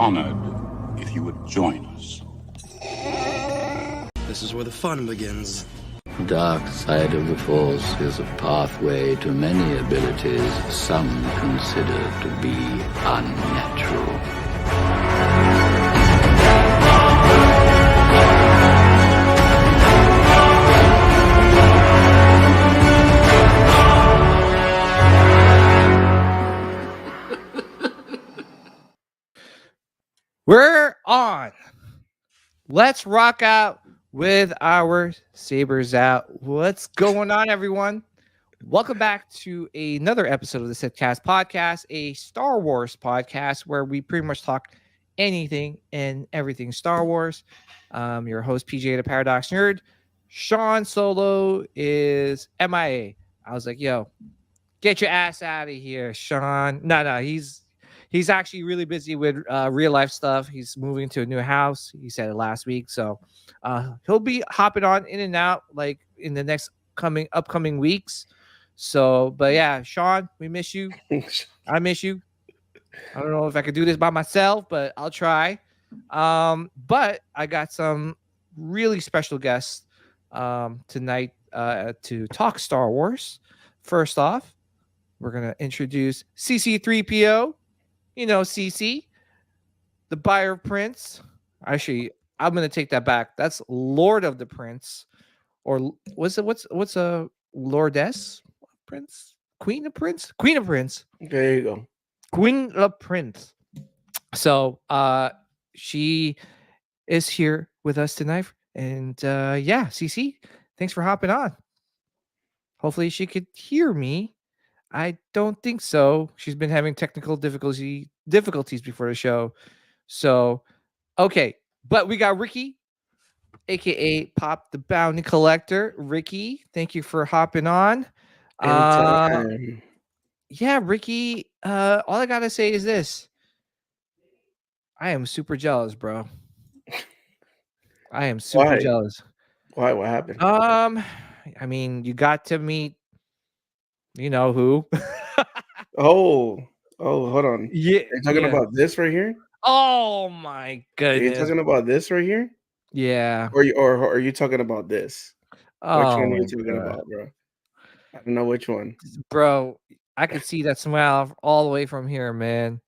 honored if you would join us. This is where the fun begins. The dark side of the Force is a pathway to many abilities some consider to be unnatural. We're on. Let's rock out with our sabers out. What's going on, everyone? Welcome back to another episode of the Sithcast podcast, a Star Wars podcast where we pretty much talk anything and everything Star Wars. Your host, PJ the Paradox Nerd. Sean Solo is MIA. I was like, yo, get your ass out of here, Sean. No, he's actually really busy with real life stuff. He's moving to a new house. He said it last week. So he'll be hopping on in and out like in the next upcoming weeks. So, but yeah, Sean, we miss you. I miss you. I don't know if I could do this by myself, but I'll try. But I got some really special guests tonight to talk Star Wars. First off, we're going to introduce CC3PO. You know, CC, the buyer of Prince. Actually, I'm gonna take that back. That's Lord of the Prince, or what's a Lordess Prince? Queen of Prince? Queen of Prince. There you go. Queen of Prince. So she is here with us tonight. And yeah, CC, thanks for hopping on. Hopefully she could hear me. I don't think so. She's been having technical difficulties before the show. So, okay. But we got Ricky, aka Pop the Bounty Collector. Ricky, thank you for hopping on. Yeah, Ricky. All I gotta say is this. I am super jealous, bro. I am super jealous. Why? What happened? I mean, you got to meet you know who. Oh, hold on. Yeah. Are you talking about this right here? Oh my goodness. Are you talking about this right here? Yeah. Or are you talking about this? Which one are you talking about, bro? I don't know which one. Bro, I could see that smile all the way from here, man.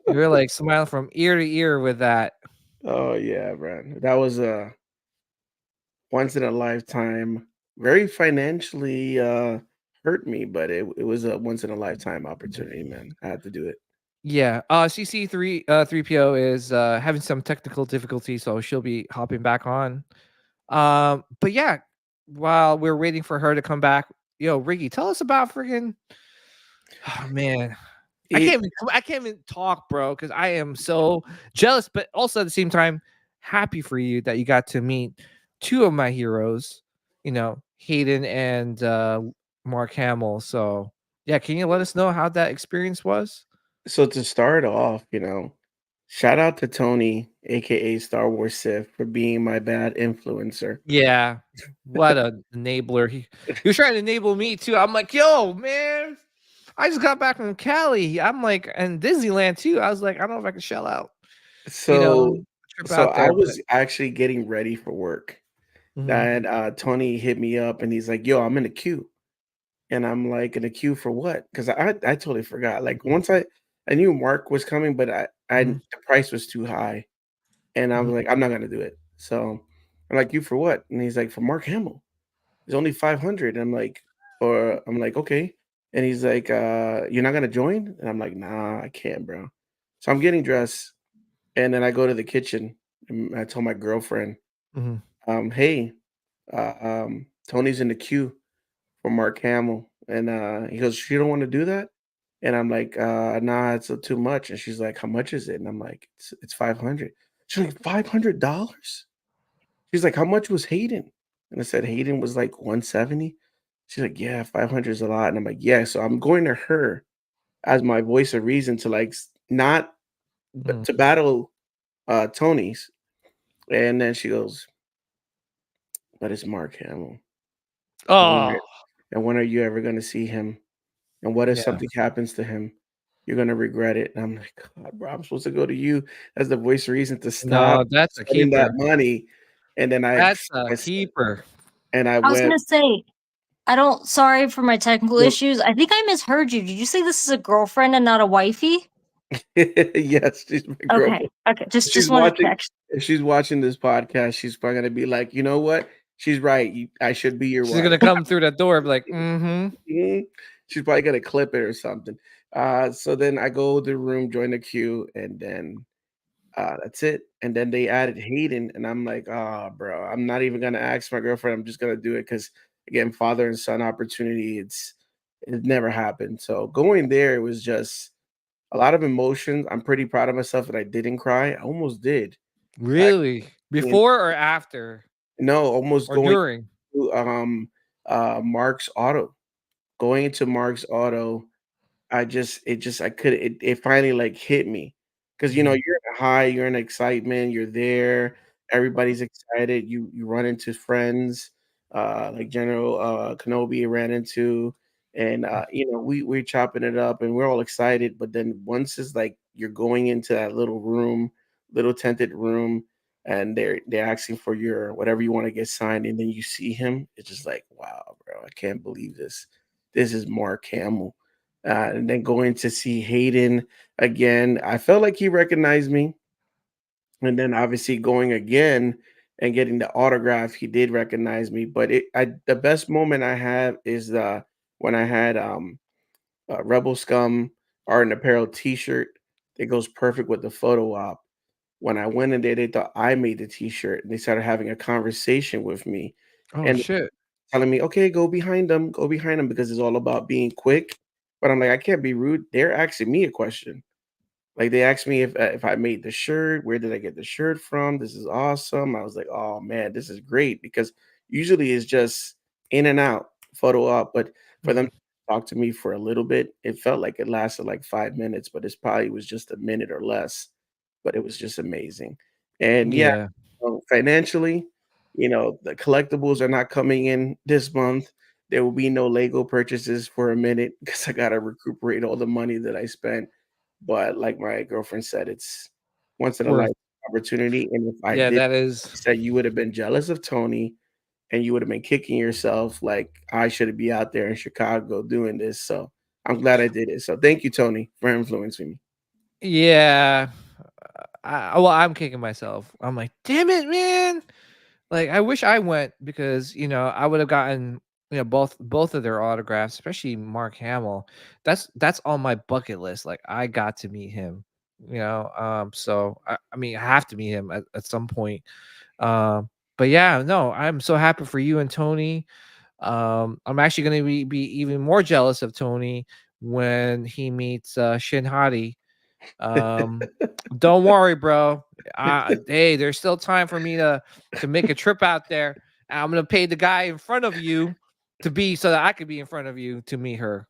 You're like smiling from ear to ear with that. Oh yeah, bro. That was a once in a lifetime, very financially hurt me, but it was a once in a lifetime opportunity, man. I had to do it. Yeah. CC3PO is having some technical difficulties, so she'll be hopping back on. But yeah, while we're waiting for her to come back, yo, Ricky, tell us about freaking man. I can't even talk, bro, because I am so jealous, but also at the same time, happy for you that you got to meet two of my heroes, you know, Hayden and Mark Hamill. So yeah, can you let us know how that experience was? So to start off, shout out to Tony, aka Star Wars Sith, for being my bad influencer. Yeah, what a enabler. He was trying to enable me too. I'm like, yo, man, I just got back from Cali. I'm like, and Disneyland too. I was like, I don't know if I can shell out. So, trip out there, I was actually getting ready for work. Mhm. And Tony hit me up and he's like, yo, I'm in a queue. And I'm like, in a queue for what? Because I totally forgot. Like once I knew Mark was coming, but Mhm. the price was too high. And I was Mhm. like, I'm not gonna do it. So I'm like, you for what? And he's like, for Mark Hamill. It's only 500. I'm like, okay. And he's like, you're not gonna join? And I'm like, nah, I can't, bro. So I'm getting dressed, and then I go to the kitchen and I tell my girlfriend, Mhm. hey, Tony's in the queue for Mark Hamill. And he goes, you don't want to do that? And I'm like, nah, it's too much. And she's like, how much is it? And I'm like, it's 500. She's like, $500? She's like, how much was Hayden? And I said, Hayden was like 170. She's like, yeah, 500 is a lot. And I'm like, yeah. So I'm going to her as my voice of reason to like not Mhm. to battle Tony's. And then she goes, but it's Mark Hamill. Oh, And when are you ever going to see him? And what if yeah. something happens to him? You're gonna regret it. And I'm like, God, bro, I'm supposed to go to you as the voice of reason to stop No, that's a spending that keeper. money. And then That's a I keeper. and I I was went. gonna say, I don't. Sorry for my technical Well, issues. I think I misheard you. Did you say this is a girlfriend and not a wifey? yes, she's my girlfriend. Okay. Okay. Just She's wanted to watching. catch. If she's watching this podcast, she's probably gonna be like, you know what? She's right. I should be your She's wife. gonna come through that door and be like, Mhm. She's probably gonna clip it or something. So then I go to the room, join the queue, and then that's it. And then they added Hayden, and I'm like, oh, bro, I'm not even gonna ask my girlfriend. I'm just gonna do it because again, father and son opportunity. It never happened. So going there, it was just a lot of emotions. I'm pretty proud of myself that I didn't cry. I almost did. really? Before or after? No, almost Or going during? to Mark's Auto. Going into Mark's Auto, I could it finally like hit me. Because you know, Mhm. you're in a high, you're in excitement, you're there, everybody's excited, you run into friends, like General Kenobi ran into, and you know, we're chopping it up and we're all excited, but then once it's like you're going into that little room, little tented room, and they're asking for your whatever you want to get signed, and then you see him, it's just like, wow, bro, I can't believe this. This is Mark Hamill. And then going to see Hayden again, I felt like he recognized me. And then obviously going again and getting the autograph, he did recognize me. But the best moment I have is when I had Rebel Scum Art and Apparel T-shirt. It goes perfect with the photo op. When I went in there, they thought I made the T-shirt, and they started having a conversation with me Oh and shit. telling me, "Okay, go behind them," because it's all about being quick. But I'm like, I can't be rude. They're asking me a question. Like they asked me if I made the shirt, where did I get the shirt from? This is awesome. I was like, oh man, this is great because usually it's just in and out, photo op. But for them Mhm. to talk to me for a little bit, it felt like it lasted like 5 minutes, but it's probably was just a minute or less. But it was just amazing. And yeah, Yeah. financially, you know, the collectibles are not coming in this month. There will be no Lego purchases for a minute because I gotta recuperate all the money that I spent, but like my girlfriend said, it's once in a Worth. life opportunity, and if I Yeah, did, that is. she said you would have been jealous of Tony, and you would have been kicking yourself like I should be out there in Chicago doing this. So I'm glad I did it. So thank you, Tony, for influencing me. Yeah. Well, I'm kicking myself. I'm like, damn it, man. Like, I wish I went because I would have gotten both of their autographs, especially Mark Hamill. That's on my bucket list. Like, I got to meet him. So I mean, I have to meet him at some point. But yeah, no, I'm so happy for you and Tony. I'm actually going to be even more jealous of Tony when he meets Shin Hati. Um, don't worry, bro. Hey, there's still time for me to make a trip out there. I'm gonna pay the guy in front of you to be so that I could be in front of you to meet her.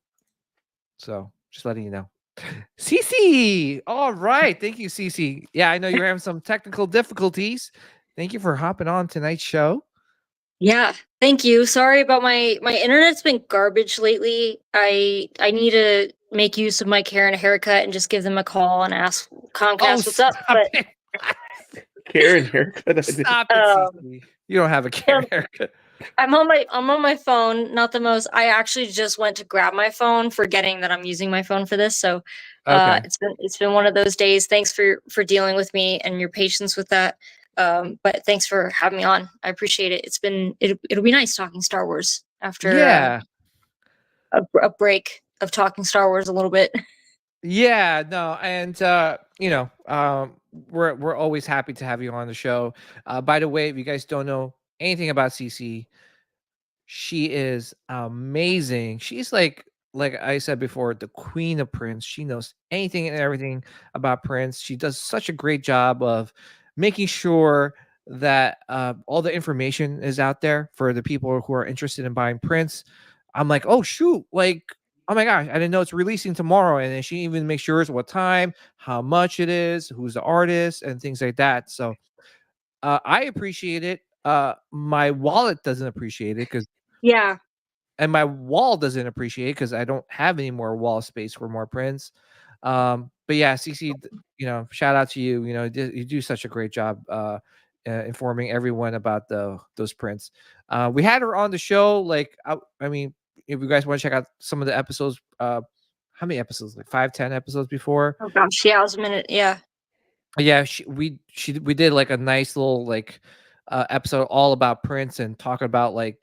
So just letting you know. Cece, all right. Thank you, Cece. Yeah, I know you're having some technical difficulties. Thank you for hopping on tonight's show. Yeah, thank you. Sorry about my internet's been garbage lately. I need to make use of my Karen haircut and just give them a call and ask Oh, Comcast what's up. stop But it. Karen haircut. I did. Stop it, Cece. You don't have a Karen haircut. I'm on my phone. Not the most. I actually just went to grab my phone, forgetting that I'm using my phone for this. So, Okay. it's been one of those days. Thanks for dealing with me and your patience with that. But thanks for having me on. I appreciate it. It'll be nice talking Star Wars after Yeah. a break of talking Star Wars a little bit. Yeah, no, and we're always happy to have you on the show. By the way, if you guys don't know anything about CC, she is amazing. She's like I said before, the queen of Prince. She knows anything and everything about Prince. She does such a great job of making sure that all the information is out there for the people who are interested in buying Prince. I'm like, oh shoot, like, oh my gosh, I didn't know it's releasing tomorrow. And then she even makes sure what time, how much it is, who's the artist, and things like that. So I appreciate it. My wallet doesn't appreciate it because Yeah. and my wall doesn't appreciate because I don't have any more wall space for more prints. But yeah, CC, shout out to you. You do such a great job informing everyone about those prints. We had her on the show. Like, I mean, if you guys want to check out some of the episodes, how many episodes? Like 5, 10 episodes before. Oh gosh, yeah, I was a minute. Yeah. Yeah, we did like a nice little like episode all about prints and talk about like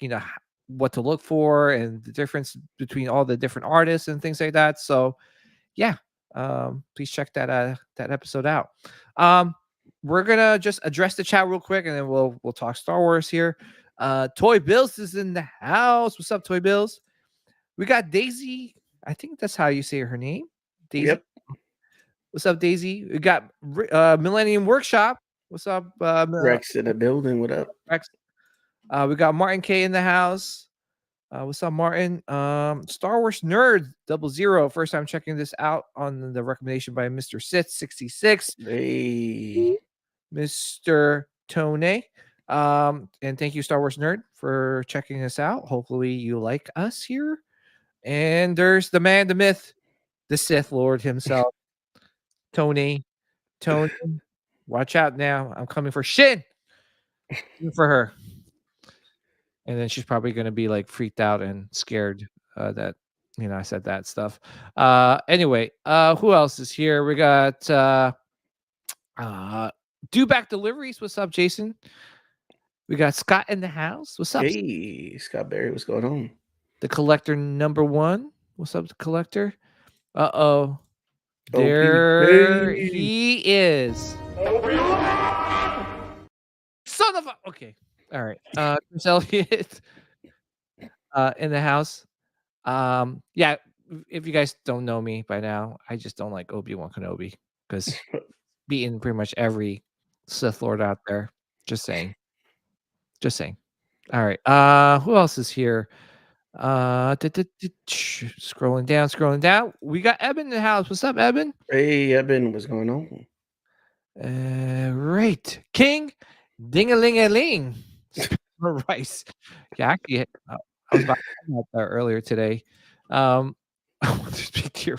what to look for and the difference between all the different artists and things like that. So yeah, please check that episode out. We're gonna just address the chat real quick and then we'll talk Star Wars here. Toy Bills is in the house. What's up, Toy Bills? We got Daisy. I think that's how you say her name. Daisy. Yep. What's up, Daisy? We got Millennium Workshop. What's up, Rex in the building. What up? Rex? We got Martin K in the house. What's up, Martin? Star Wars Nerd 00. First time checking this out on the recommendation by Mr. Sith66. Hey, Mr. Tone. And thank you, Star Wars Nerd, for checking us out. Hopefully you like us here. And there's the man, the myth, the Sith Lord himself, Tony. Watch out now. I'm coming for Shin. For her. And then she's probably going to be like freaked out and scared that I said that stuff. Anyway, who else is here? We got Do Back Deliveries. What's up, Jason? We got Scott in the house. What's up? Hey, Scott Berry, what's going on? The Collector ¡1. What's up, the Collector? Uh-oh. There he is. Son of a... Okay. All right. Chris Elliott in the house. Yeah, if you guys don't know me by now, I just don't like Obi-Wan Kenobi because beating pretty much every Sith Lord out there. Just saying. All right. Who else is here? Scrolling down. We got Eben in the house. What's up, Eben? Hey, Eben, what's going on? Right. King Ding-a-ling-a-ling. Rice. Yeah, actually, I was about to talk about that earlier today. I want to speak to your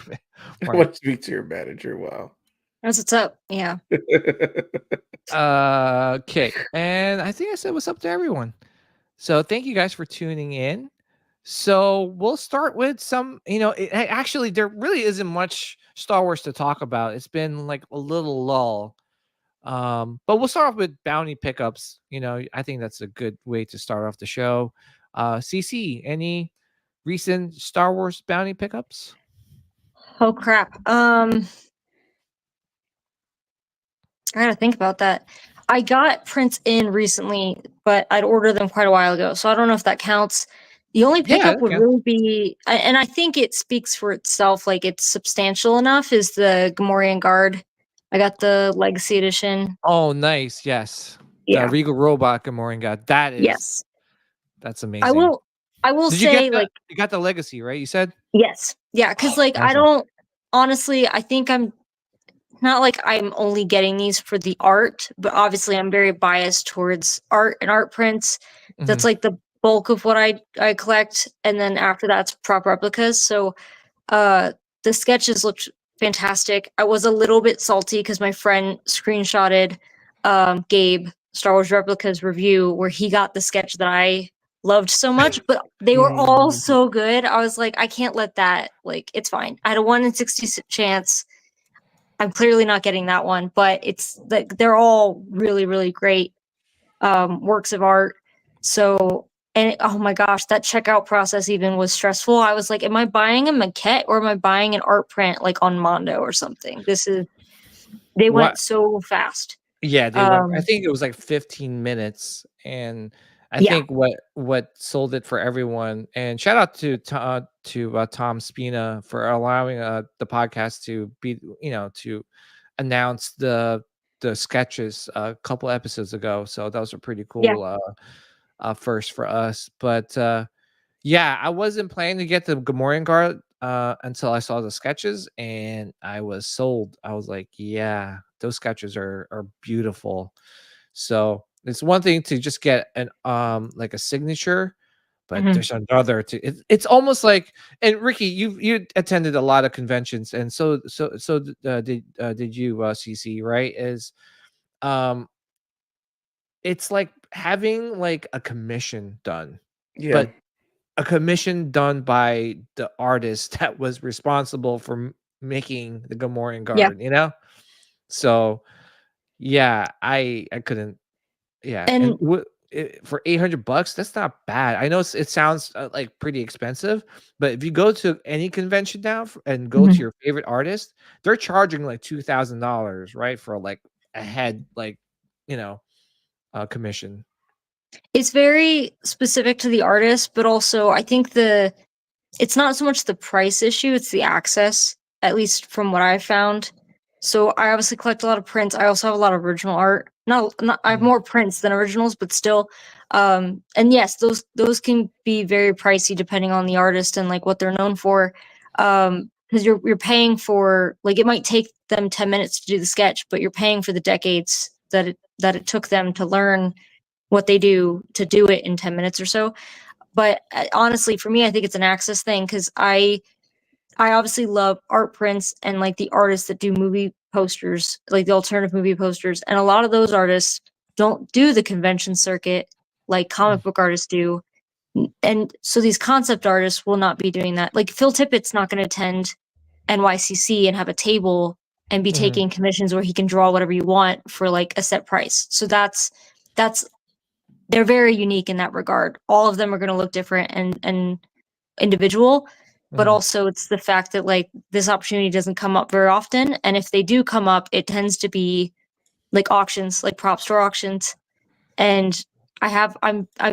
I want to speak to your manager. Wow. That's what's up. Yeah. Okay. And I think I said what's up to everyone. So thank you guys for tuning in. So we'll start with some, actually there really isn't much Star Wars to talk about. It's been like a little lull. But we'll start off with bounty pickups. I think that's a good way to start off the show. CC, any recent Star Wars bounty pickups? Oh crap. I gotta think about that. I got prints in recently, but I'd ordered them quite a while ago, so I don't know if that counts. The only pickup would really be, and I think it speaks for itself, like it's substantial enough, is the Gamorrean Guard. I got the Legacy Edition. Oh, nice. Yes. Yeah. The Regal Robot Gamorrean Guard. That is. Yes. That's amazing. I will say, you got the Legacy, right? You said? Yes. Yeah, because awesome. I don't, honestly, I think I'm not like I'm only getting these for the art, but obviously I'm very biased towards art and art prints. Mm-hmm. That's like the bulk of what I collect, and then after that's prop replicas. So the sketches looked fantastic. I was a little bit salty because my friend screenshotted Gabe Star Wars Replicas review where he got the sketch that I loved so much, but they were all so good. I was like, I can't let that, like, it's fine. I had a 1 in 60 chance. I'm clearly not getting that one, but it's like they're all really, really great works of art. So, and oh my gosh, that checkout process even was stressful. I was like, am I buying a maquette or am I buying an art print like on Mondo or something? They went so fast. Yeah, they went, I think it was like 15 minutes, and I think what sold it for everyone. And shout out to Tom Spina for allowing the podcast to be, to announce the sketches a couple episodes ago. So that was a pretty cool first for us. But I wasn't planning to get the Gamorrean Guard until I saw the sketches, and I was sold. I was like, yeah, those sketches are beautiful. So it's one thing to just get an like a signature, but Mhm. there's another. It's almost like, and Ricky, you attended a lot of conventions, and did you, CC, right? Um, it's like having like a commission done, Yeah. but a commission done by the artist that was responsible for making the Gamorrean Yeah. Guard, you know? So yeah, I couldn't, yeah. And And for $800, that's not bad. I know it sounds like pretty expensive, but if you go to any convention now and go to Mhm. your favorite artist, they're charging like $2,000, right? For like a head, like, you know, commission. it's very specific to the artist, but also I think it's not so much the price issue, it's the access, at least from what I've found. So I obviously collect a lot of prints. I also have a lot of original art. Not I have Mhm. more prints than originals, but still. And yes, those can be very pricey depending on the artist and like what they're known for. Because you're paying for, like, it might take them 10 minutes to do the sketch, but you're paying for the decades that it took them to learn what they do to do it in 10 minutes or so. But honestly, for me, I think it's an access thing because I obviously love art prints and like the artists that do movie posters, like the alternative movie posters, and a lot of those artists don't do the convention circuit like comic book artists do. And so these concept artists will not be doing that. Like Phil Tippett's not going to attend NYCC and have a table and be Mhm. taking commissions where he can draw whatever you want for like a set price. So that's they're very unique in that regard. All of them are going to look different and individual, but Mhm. also it's the fact that like this opportunity doesn't come up very often, and if they do come up, it tends to be like auctions, like prop store auctions. And I've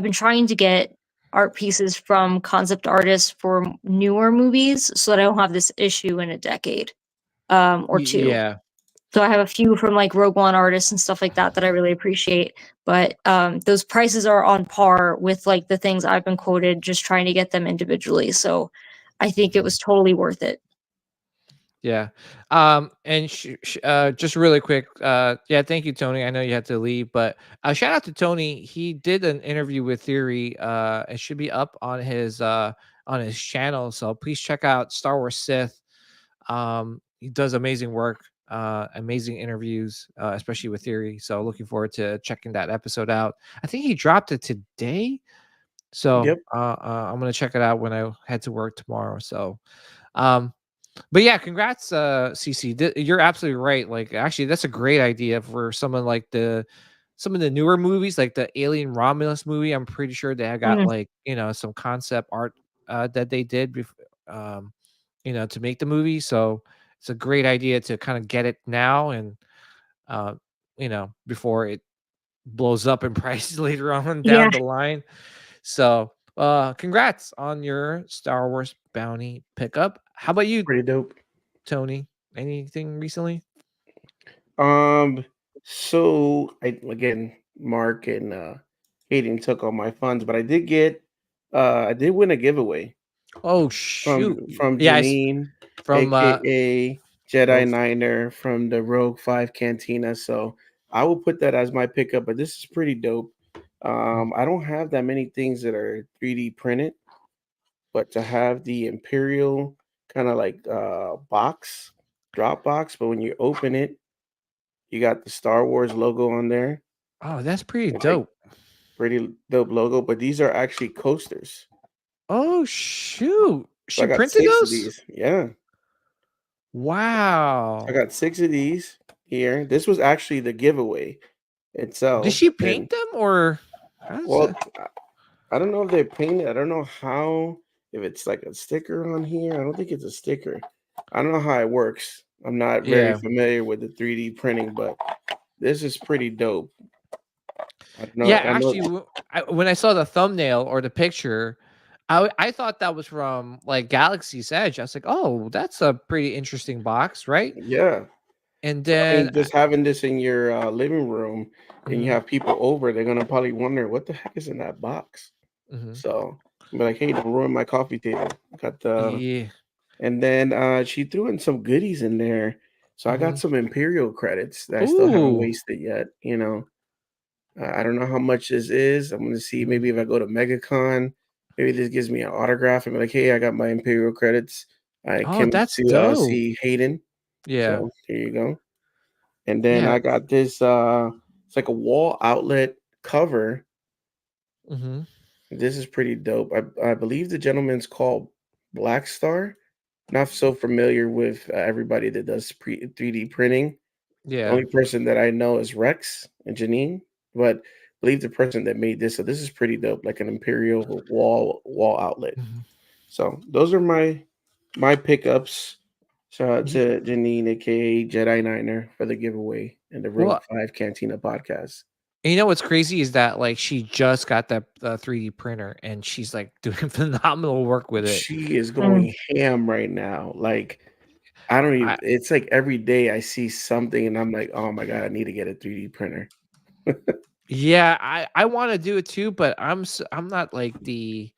been trying to get art pieces from concept artists for newer movies so that I don't have this issue in a decade or two. Yeah. So I have a few from like Rogue One artists and stuff like that that I really appreciate. But those prices are on par with like the things I've been quoted just trying to get them individually. So I think it was totally worth it. Yeah. And just really quick, yeah, thank you, Tony. I know you had to leave, but shout out to Tony. He did an interview with Theory. It should be up on his channel. So please check out Star Wars Sith. He does amazing work, amazing interviews, especially with Theory. So looking forward to checking that episode out. I think he dropped it today. So Yep. I'm gonna check it out when I head to work tomorrow. So um but yeah, congrats, CC. You're absolutely right. Like, actually, that's a great idea for someone like some of the newer movies, like the Alien Romulus movie. I'm pretty sure they have got Mhm. like, some concept art that they did um, to make the movie. So it's a great idea to kind of get it now and uh, before it blows up in price later on Yeah. down the line. So congrats on your Star Wars bounty pickup. How about you, Pretty dope. Tony? Anything recently? Um, so again, Mark and Hayden took all my funds, but I did win a giveaway Oh shoot! from Yeah, Janine, from aka Jedi Rogue. Niner from the Rogue 5 Cantina. So I will put that as my pickup, but this is pretty dope. I don't have that many things that are 3D printed, but to have the Imperial kind of like drop box, but when you open it, you got the Star Wars logo on there. Oh, that's pretty It's like dope. pretty dope logo, but these are actually coasters. Oh shoot! So She I got printed 6 of those? these. Yeah. I Wow! got 6 of these here. This was actually the giveaway Did itself. she paint And them or how does well, that? I don't know if they painted. I don't know how, if it's like a sticker on here. I don't think it's a sticker. I don't know how it works. I'm not very Yeah, familiar with the 3D printing, but this is pretty dope. I don't know. yeah. I know. Actually, when I saw the thumbnail or the picture, I thought that was from like Galaxy's Edge. I was like, oh, that's a pretty interesting box, right? Yeah. And So, I then, mean, just having this in your living room and you mhm, have people over, they're gonna probably wonder what the heck is in that box. mhm. So be like, hey, don't ruin my coffee table. Got the Yeah. and then she threw in some goodies in there. So I got Mhm. some Imperial credits that I still haven't Ooh. wasted yet. I don't know how much this is. I'm gonna see Mhm. maybe if I go to MegaCon, maybe this gives me an autograph and be like, hey, I got my Imperial credits. I Oh, came that's to dope. see Hayden. Yeah. So here you go. And then Yeah. I got this it's like a wall outlet cover. Mm-hmm. This is pretty dope. I believe the gentleman's called Black Star. Not so familiar with everybody that does 3D printing. The Yeah. only person that I know is Rex and Janine, but I believe the person that made this. So this is pretty dope, like an Imperial wall outlet. Mhm. So those are my pickups. Shout out Ye- to Janine, aka Jedi Niner, for the giveaway and the Rogue Well, 5 Cantina podcast. and you know what's crazy is that like she just got that 3D printer and she's like doing phenomenal work with it. She is Mm. going ham right now. Like I don't even. I, It's like every day I see something and I'm like, oh my god, I need to get a 3D printer. yeah, I want to do it too, but I'm not like Do it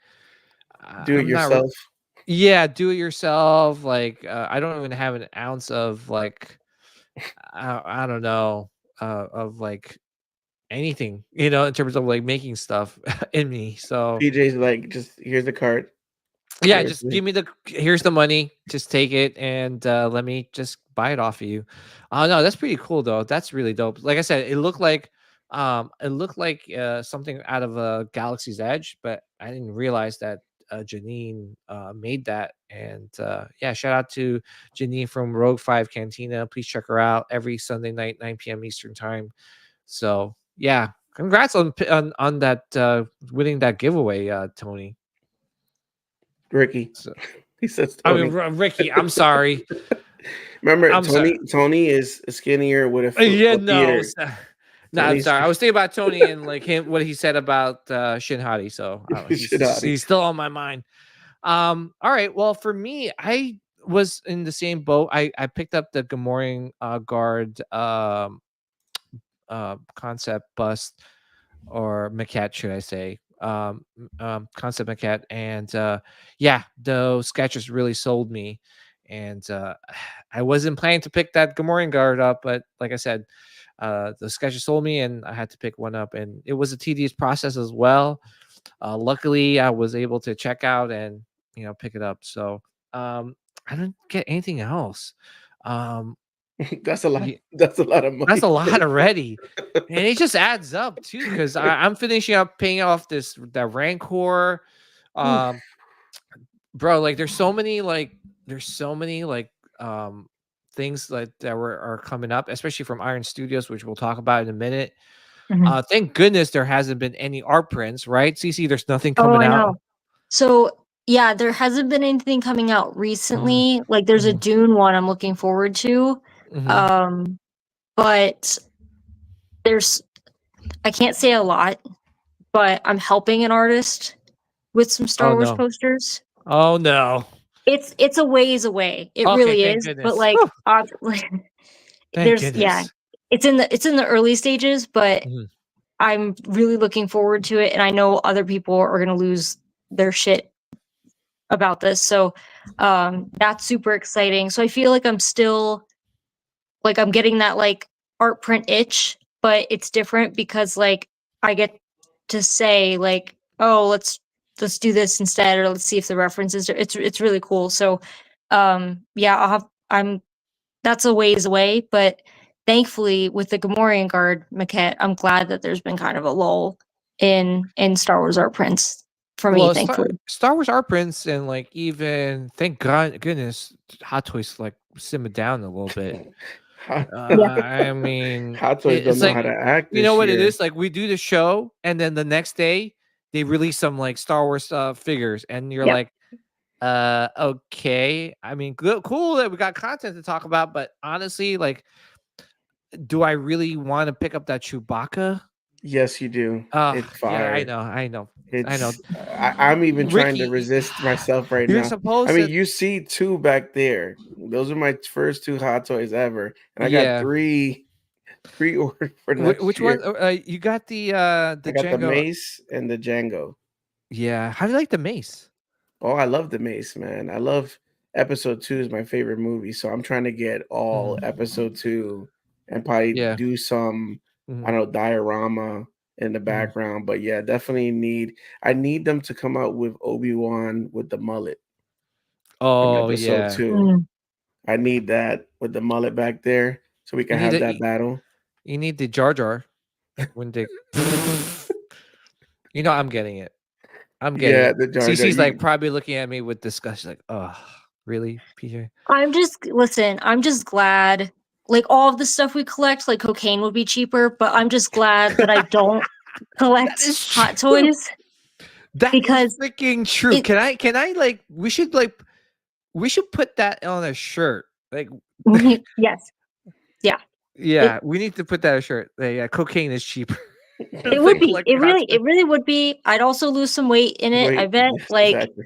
I'm not. yourself. Yeah, do it yourself. Like I don't even have an ounce of like I don't know of like anything, in terms of like making stuff in me. So PJ's like, just here's the card. yeah, Here's just the- give me here's the money. Just take it and let me just buy it off of you. Oh no, that's pretty cool though. That's really dope. Like I said, it looked like something out of Galaxy's Edge, but I didn't realize that Janine made that. And yeah, shout out to Janine from Rogue 5 Cantina. Please check her out every Sunday night, 9 p.m. Eastern time. So yeah, congrats on that winning that giveaway, Tony. Ricky. So, He says I Tony. mean, Ricky, I'm sorry. Remember, I'm sorry. Tony is skinnier with a Yeah, foot. no, no, I'm Tony's sorry. I was thinking about Tony and like him, what he said about Shin Hati. So Shadati. he's still on my mind. All right. Well, for me, I was in the same boat. I picked up the Gamorrean guard concept bust or maquette, should I say? Concept maquette, and yeah, those sketches really sold me. And I wasn't planning to pick that Gamorrean guard up, but like I said, the sketches sold me, and I had to pick one up, and it was a tedious process as well. Luckily, I was able to check out and pick it up. So I didn't get anything else. That's a lot. Ye- That's a lot of money. That's a lot already, and it just adds up too. Because I'm finishing up paying off that Rancor, bro. Like, there's so many things that are coming up, especially from Iron Studios, which we'll talk about in a minute. Mhm. Thank goodness there hasn't been any art prints, right? CC, there's nothing Oh, coming I out. know. So yeah, there hasn't been anything coming out recently. Like there's a Mhm. Dune one I'm looking forward to. Mhm. But I can't say a lot, but I'm helping an artist with some Star Oh Wars no! posters. Oh no! It's a ways away. It Okay, really thank is. goodness. But like Whew, thank there's yeah, goodness. it's in the early stages, but Mhm. I'm really looking forward to it, and I know other people are gonna lose their shit about this. So that's super exciting. So I feel like I'm still like I'm getting that like art print itch, but it's different because like I get to say like, oh, let's do this instead, or let's see if the references are, it's really cool. So yeah, I'm that's a ways away, but thankfully with the Gamorrean Guard maquette, I'm glad that there's been kind of a lull in Star Wars art prints for me, Well, thankfully. Star Wars art prints, and like even thank goodness Hot Toys like simmered down a little bit. Hot, Yeah. I mean, Hot Toys don't it's know like, how to act. you know This what it year. is? Like, we do the show, and then the next day they release some like Star Wars figures, and you're Yep. like, okay. I mean, cool that we got content to talk about, but honestly, like, do I really want to pick up that Chewbacca? Yes, you do. It's Yeah, fire. I know. I know. I'm even trying to Ricky, resist myself right you're now. supposed I mean, to. you see two back there. Those are my first two Hot Toys ever, and I got Yeah. three pre-ordered for next Which year. one? You got the I got the Django. Mace and the Django. Yeah. How do you like the Mace? Oh, I love the Mace, man. I love Episode 2 is my favorite movie, so I'm trying to get all Mhm. Episode 2 and probably Yeah. do some, Mhm. I don't know, diorama in the background. But yeah, definitely I need them to come out with Obi-Wan with the mullet from Oh episode yeah. 2. Mm. I need that with the mullet back there so we can You need have to that battle. You need the Jar Jar when they. I'm getting it. I'm getting Yeah, it. the Jar Jar. Cece's like probably looking at me with disgust, like, "Oh, really, PJ?" I'm just glad. Like all of the stuff we collect, like cocaine would be cheaper, but I'm just glad that I don't collect That is hot true. toys That because is freaking true. it- Can I like? We should put that on a shirt. Like, yes, yeah, we need to put that on a shirt. Yeah, cocaine is cheaper. it would be. It really would be. I'd also lose some weight in it. I Wait, bet. yes, Like, exactly.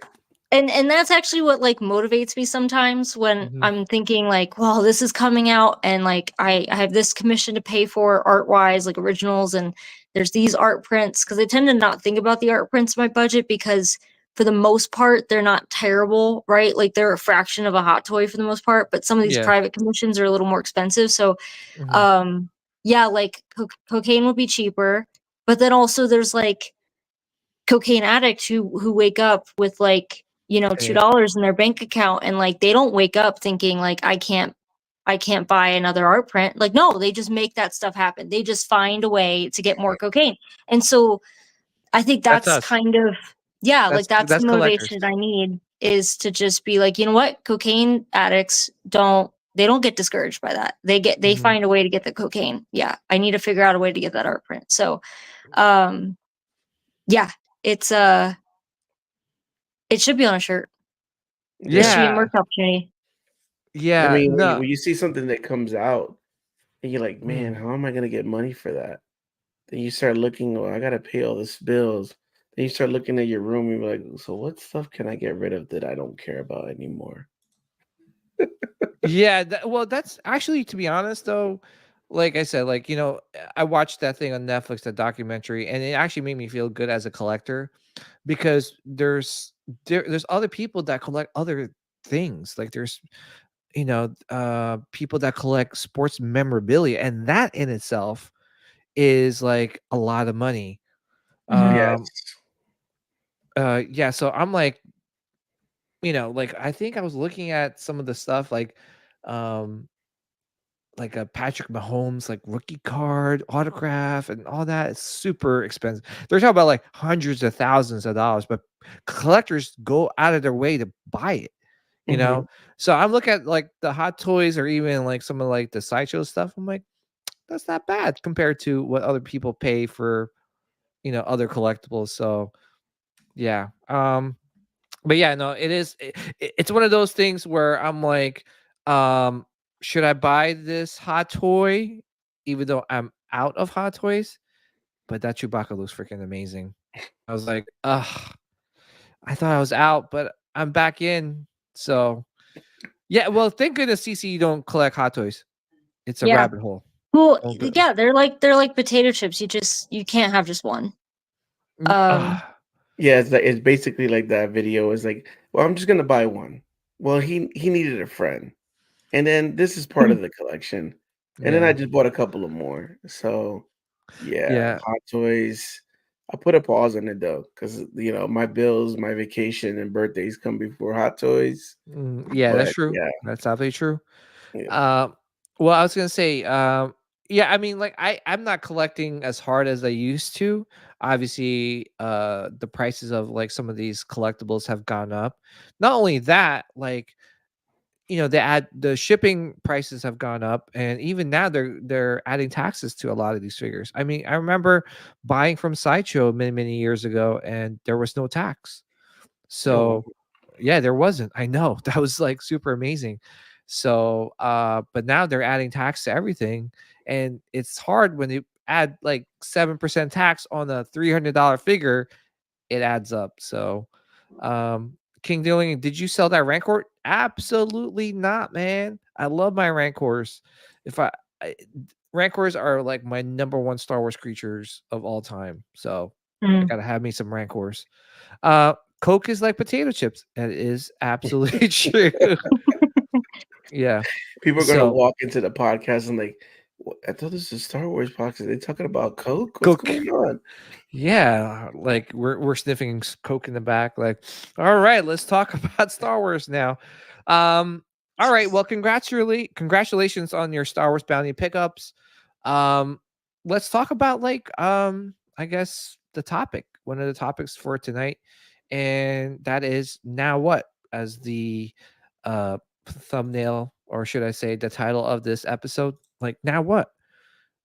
and that's actually what like motivates me sometimes when Mhm. I'm thinking like, well, this is coming out and like I have this commission to pay for art wise, like originals, and there's these art prints because I tend to not think about the art prints in my budget because for the most part they're not terrible, right? Like they're a fraction of a hot toy for the most part, but some of these Yeah. private commissions are a little more expensive. So Mhm. yeah, like cocaine would be cheaper, but then also there's like cocaine addicts who wake up with like $2 in their bank account and like they don't wake up thinking like I can't buy another art print. Like no, they just make that stuff happen. They just find a way to get more cocaine. And so I think That's that's us. kind of like that's the collectors. motivation I need is to just be like, you know what? Cocaine addicts don't get discouraged by that. They Mhm. find a way to get the cocaine. Yeah. I need to figure out a way to get that art print. So yeah, it's it should be on a shirt. It should be a Yeah. merch opportunity. I Yeah. mean, No. when you see something that comes out and you're like, man, Mm. how am I gonna get money for that? Then you start looking, well, I gotta pay all this bills. Then you start looking at your room and you're like, so what stuff can I get rid of that I don't care about anymore? Yeah, well, that's actually, to be honest, though, like I said, like I watched that thing on Netflix, that documentary, and it actually made me feel good as a collector because there's other people that collect other things. Like there's people that collect sports memorabilia, and that in itself is like a lot of money. Mhm. Yes. Yeah, so I'm like, like I think I was looking at some of the stuff um like a Patrick Mahomes like rookie card autograph and all that. It's super expensive. They're talking about like hundreds of thousands of dollars, but collectors go out of their way to buy it. Mhm. So I'm looking at like the hot toys or even like some of like the sideshow stuff. I'm like, that's not bad compared to what other people pay for other collectibles. So yeah. But yeah, no, it's one of those things where I'm like, should I buy this hot toy even though I'm out of hot toys? But that Chewbacca looks freaking amazing. I was like, ugh, I thought I was out, but I'm back in. So yeah, well, thank goodness, CC, you don't collect hot toys. It's a Yeah. rabbit hole. Well, Oh, good. yeah, they're like potato chips. You can't have just one. Yeah, it's basically like that video. It's like, well, I'm just gonna buy one. Well, he needed a friend, and then this is part of the collection, and then I Yeah. just bought a couple of more. So yeah, Yeah. hot toys. I put a pause on it though, because my bills, my vacation, and birthdays come before hot toys. Yeah, that's But true. yeah, That's absolutely true. yeah. Well, I was gonna say, yeah, I mean, like I'm not collecting as hard as I used to. Obviously, the prices of like some of these collectibles have gone up. Not only that, like the shipping prices have gone up, and even now they're adding taxes to a lot of these figures. I mean, I remember buying from Sideshow many years ago, and there was no tax. Oh, So yeah, there wasn't. I know. That was like super amazing. So but now they're adding tax to everything, and it's hard when you add like 7% tax on a $300 figure, it adds up. So King Dealing, did you sell that Rancor? Absolutely not, man. I love my Rancors. I Rancors are like my number one Star Wars creatures of all time. So I gotta have me some Rancors. Coke is like potato chips. That is absolutely true. Yeah. people are gonna So walk into the podcast and like, I thought this is a Star Wars podcast. Are they talking about Coke? What's Coke. going on? Yeah, like we're sniffing Coke in the back. Like, all right, let's talk about Star Wars now. All right, well, congratulations on your Star Wars Bounty pickups. Let's talk about I guess the topic, one of the topics for tonight, and that is now what, as the thumbnail, or should I say the title of this episode. Like, now what?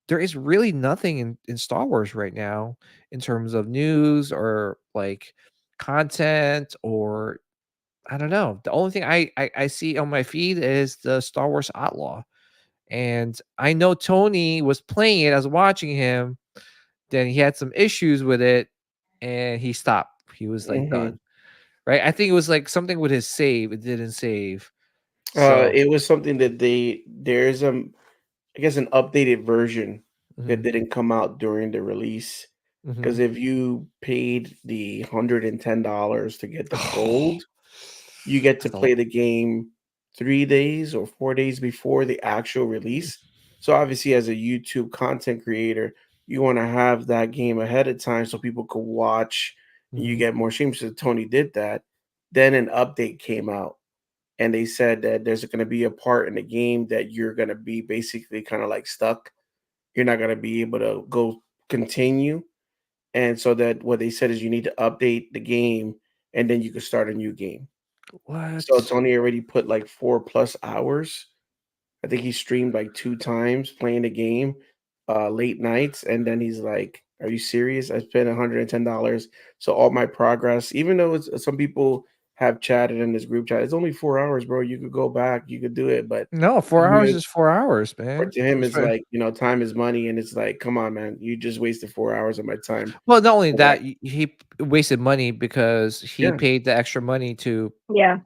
There is really nothing in Star Wars right now in terms of news or like content, or I don't know. The only thing I see on my feed is the Star Wars Outlaw. And I know Tony was playing it. I was watching him. Then he had some issues with it and he stopped. He was like done. Right? I think it was like something with his save. It didn't save. So It was something that there's I guess an updated version that didn't come out during the release. Because if you paid the $110 to get the gold, you get to play the game 3 days or 4 days before the actual release. So obviously, as a YouTube content creator, you want to have that game ahead of time so people could watch and you get more streams. So Tony did that. Then an update came out and they said that there's going to be a part in the game that you're going to be basically kind of like stuck. You're not going to be able to go continue. And so that what they said is you need to update the game and then you can start a new game. what? So Tony already put like 4+ hours. I think he streamed like 2 times playing the game, late nights, and then he's like, "Are you serious? I spent $110. So all my progress, even though some people have chatted in this group chat, it's only 4 hours, bro. You could go back, you could do it, but No, 4 hours is 4 hours, man. to him, it's Right. like, time is money, and it's like, come on, man, you just wasted 4 hours of my time. Well, not only for that, he wasted money because he Yeah. paid the extra money to, Yeah.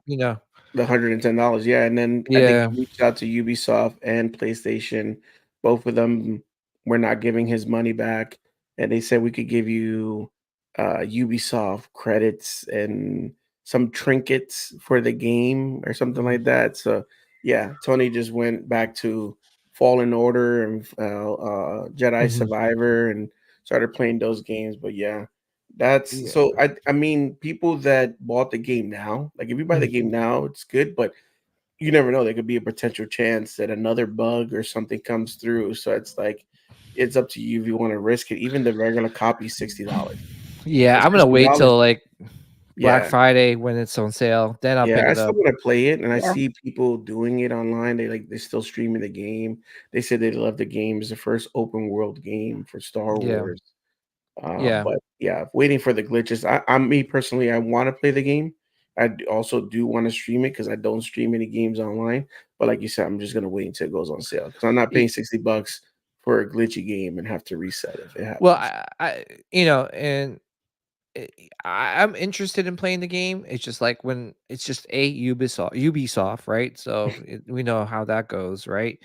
The $110, yeah, and then I Yeah. think he reached out to Ubisoft and PlayStation. Both of them were not giving his money back, and they said we could give you Ubisoft credits and some trinkets for the game or something like that. So yeah, Tony just went back to Fallen Order and Jedi Mhm. Survivor and started playing those games. But yeah, that's Yeah. so I mean, people that bought the game now, like if you buy the game now, it's good, but you never know. There could be a potential chance that another bug or something comes through. So it's like it's up to you if you want to risk it. Even the regular copy is $60. Yeah, So I'm gonna wait $60, till like Black yeah. Friday when it's on sale. Then I'll pick Yeah, I it still up. want to play it, and I Yeah. see people doing it online. They're still streaming the game. They said they love the game. It's the first open world game for Star Yeah. Wars. Yeah. But yeah, waiting for the glitches. I'm me personally. I want to play the game. Also do want to stream it because I don't stream any games online. But like you said, I'm just gonna wait until it goes on sale because I'm not paying $60 for a glitchy game and have to reset if it happens. Well, I and I'm interested in playing the game. It's just like when it's just Ubisoft, right? So we know how that goes, right?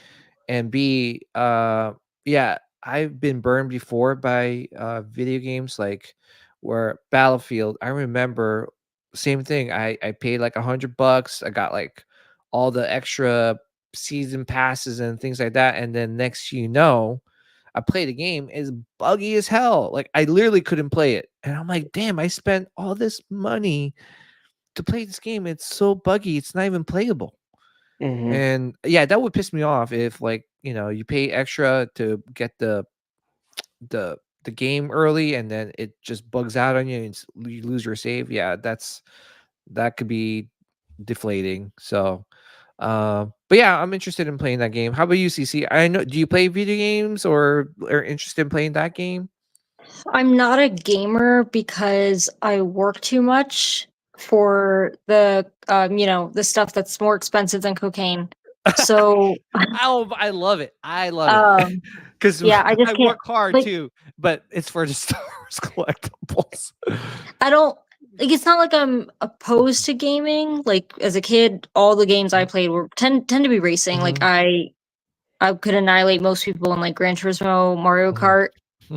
And B, yeah, I've been burned before by video games like where Battlefield. I remember same thing. I paid like $100. I got like all the extra season passes and things like that, and then next you know, I play the game, is buggy as hell. Like I literally couldn't play it. And I'm like, damn, I spent all this money to play this game. It's so buggy, it's not even playable. And yeah, that would piss me off if like, you pay extra to get the game early and then it just bugs out on you and you lose your save. Yeah, that could be deflating. So but yeah, I'm interested in playing that game. How about you, CC? I know, do you play video games or are interested in playing that game? I'm not a gamer because I work too much for the stuff that's more expensive than cocaine. So Oh, I love it. I love it. um Because yeah, I just I can't, work hard like, too, but it's for the Star Wars collectibles. I don't like, it's not like I'm opposed to gaming. Like as a kid, all the games I played were tend to be racing. Like I could annihilate most people in like Gran Turismo, Mario Kart,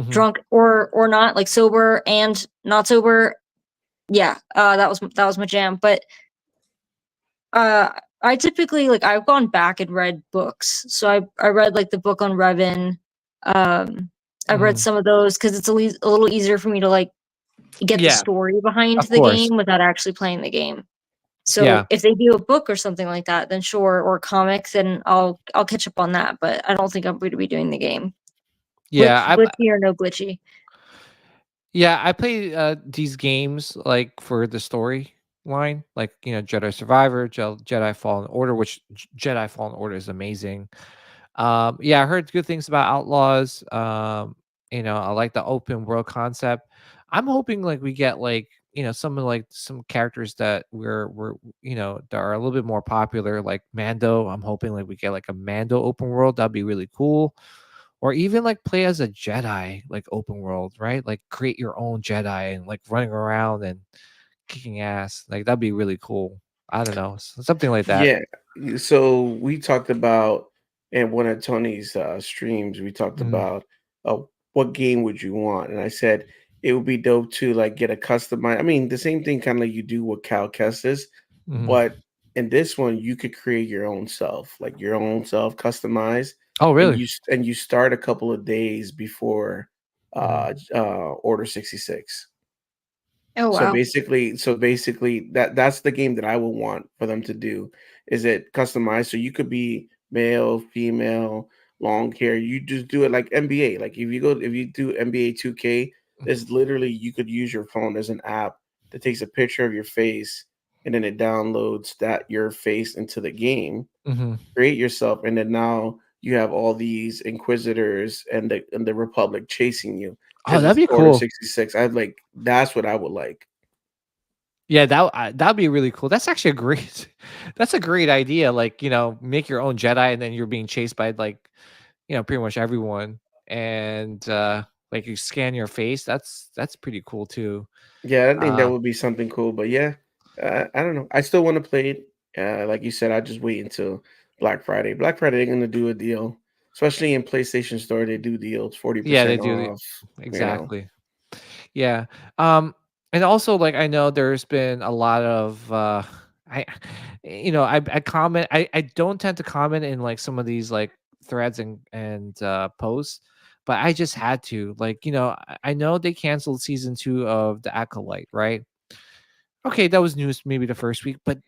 drunk or not, like sober and not sober. Yeah, that was my jam. But I typically like I've gone back and read books. So I read like the book on Revan. I read Mhm. some of those because it's a little easier for me to like get the Yeah, story behind of the course. game without actually playing the game. So Yeah, if they do a book or something like that, then sure, or comics, then I'll catch up on that. But I don't think I'm going to be doing the game. yeah. Glitchy or no glitchy. Yeah, I play these games like for the story line, like Jedi Survivor, Jedi Fallen Order, which Jedi Fallen Order is amazing. Yeah, I heard good things about Outlaws. I like the open world concept. I'm hoping like we get like some of like some characters that we're that are a little bit more popular, like Mando. I'm hoping like we get like a Mando open world. That'd be really cool. Or even like play as a Jedi, like open world, right? Like create your own Jedi and like running around and kicking ass. Like that'd be really cool. I don't know, something like that. Yeah. So we talked about in one of Tony's streams, we talked Mhm, about what game would you want? And I said it would be dope to like get a customized. I mean, the same thing kind of like you do with Cal Kestis, mhm. but in this one, you could create your own self, like your own self, customized, Oh, and really? you start a couple of days before Mhm. Order 66. Oh So wow. basically that's the game that I would want for them to do. Is it customized so you could be male, female, long hair. You just do it like NBA. Like if you do NBA 2K, it's literally you could use your phone as an app that takes a picture of your face and then it downloads that your face into the game, Mhm. create yourself, and then now you have all these inquisitors and the Republic chasing you Oh, because that'd it's be Order cool. 66. I'd like that's what I would like. Yeah, that'd be really cool. That's actually a great that's a great idea. Like, make your own Jedi and then you're being chased by like, pretty much everyone. And like you scan your face. That's pretty cool too. Yeah, I think that Uh would be something cool. But yeah, I don't know. I still want to play it. Like you said, I just wait until Black Friday. Black Friday, they're gonna do a deal, especially in PlayStation Store. They do deals, forty yeah, they percent do off. You know, exactly. Yeah. And also like I know there's been a lot of I I comment I don't tend to comment in like some of these like threads and posts, but I just had to. Like, I know they canceled season 2 of The Acolyte, right? Okay, that was news maybe the first week, but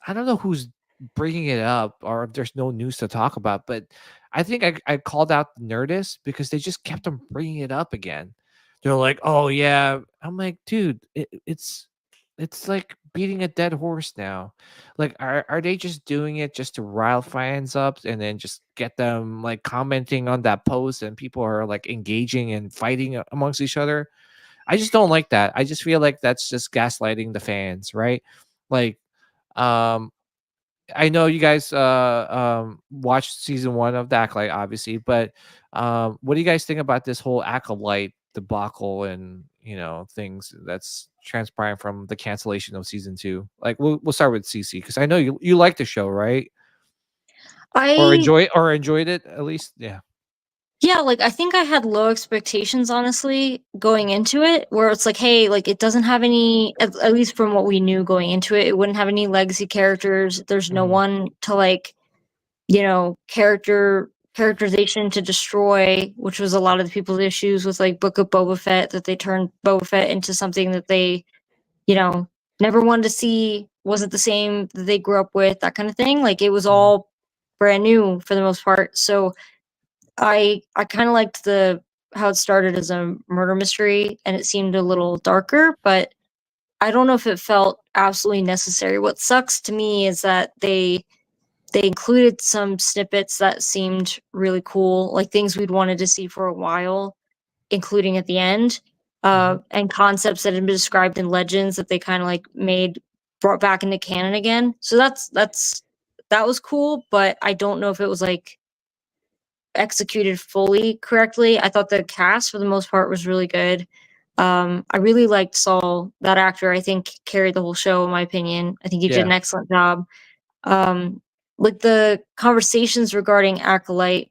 I don't know who's bringing it up or if there's no news to talk about, but I think I called out Nerdist because they just kept on bringing it up again. They're like, "Oh yeah." I'm like, "Dude, it's like beating a dead horse now." Like are they just doing it just to rile fans up and then just get them like commenting on that post and people are like engaging and fighting amongst each other? I just don't like that. I just feel like that's just gaslighting the fans, right? Like, um, I know you guys watched season 1 of the Acolyte, obviously, but what do you guys think about this whole Acolyte debacle and things that's transpiring from the cancellation of season 2? Like, we'll start with CC because I know you like the show, right? Or I enjoyed it at least, yeah. Yeah, like I think I had low expectations honestly going into it, where it's like, hey, like it doesn't have any at least from what we knew going into it, it wouldn't have any legacy characters. There's no Mhm, one to like, characterization to destroy, which was a lot of the people's issues with like Book of Boba Fett, that they turned Boba Fett into something that they, you know, never wanted to see, wasn't the same that they grew up with, that kind of thing. Like it was mhm, all brand new for the most part. So I kinda liked the how it started as a murder mystery, and it seemed a little darker, but I don't know if it felt absolutely necessary. What sucks to me is that they included some snippets that seemed really cool, like things we'd wanted to see for a while, including at the end, mhm. and concepts that had been described in Legends that they kinda, like, brought back into canon again. So that was cool, but I don't know if it was, like, executed fully correctly. I thought the cast for the most part was really good. I really liked Saul. That actor, I think, carried the whole show in my opinion. I think he did Yeah. an excellent job. Um, like the conversations regarding Acolyte,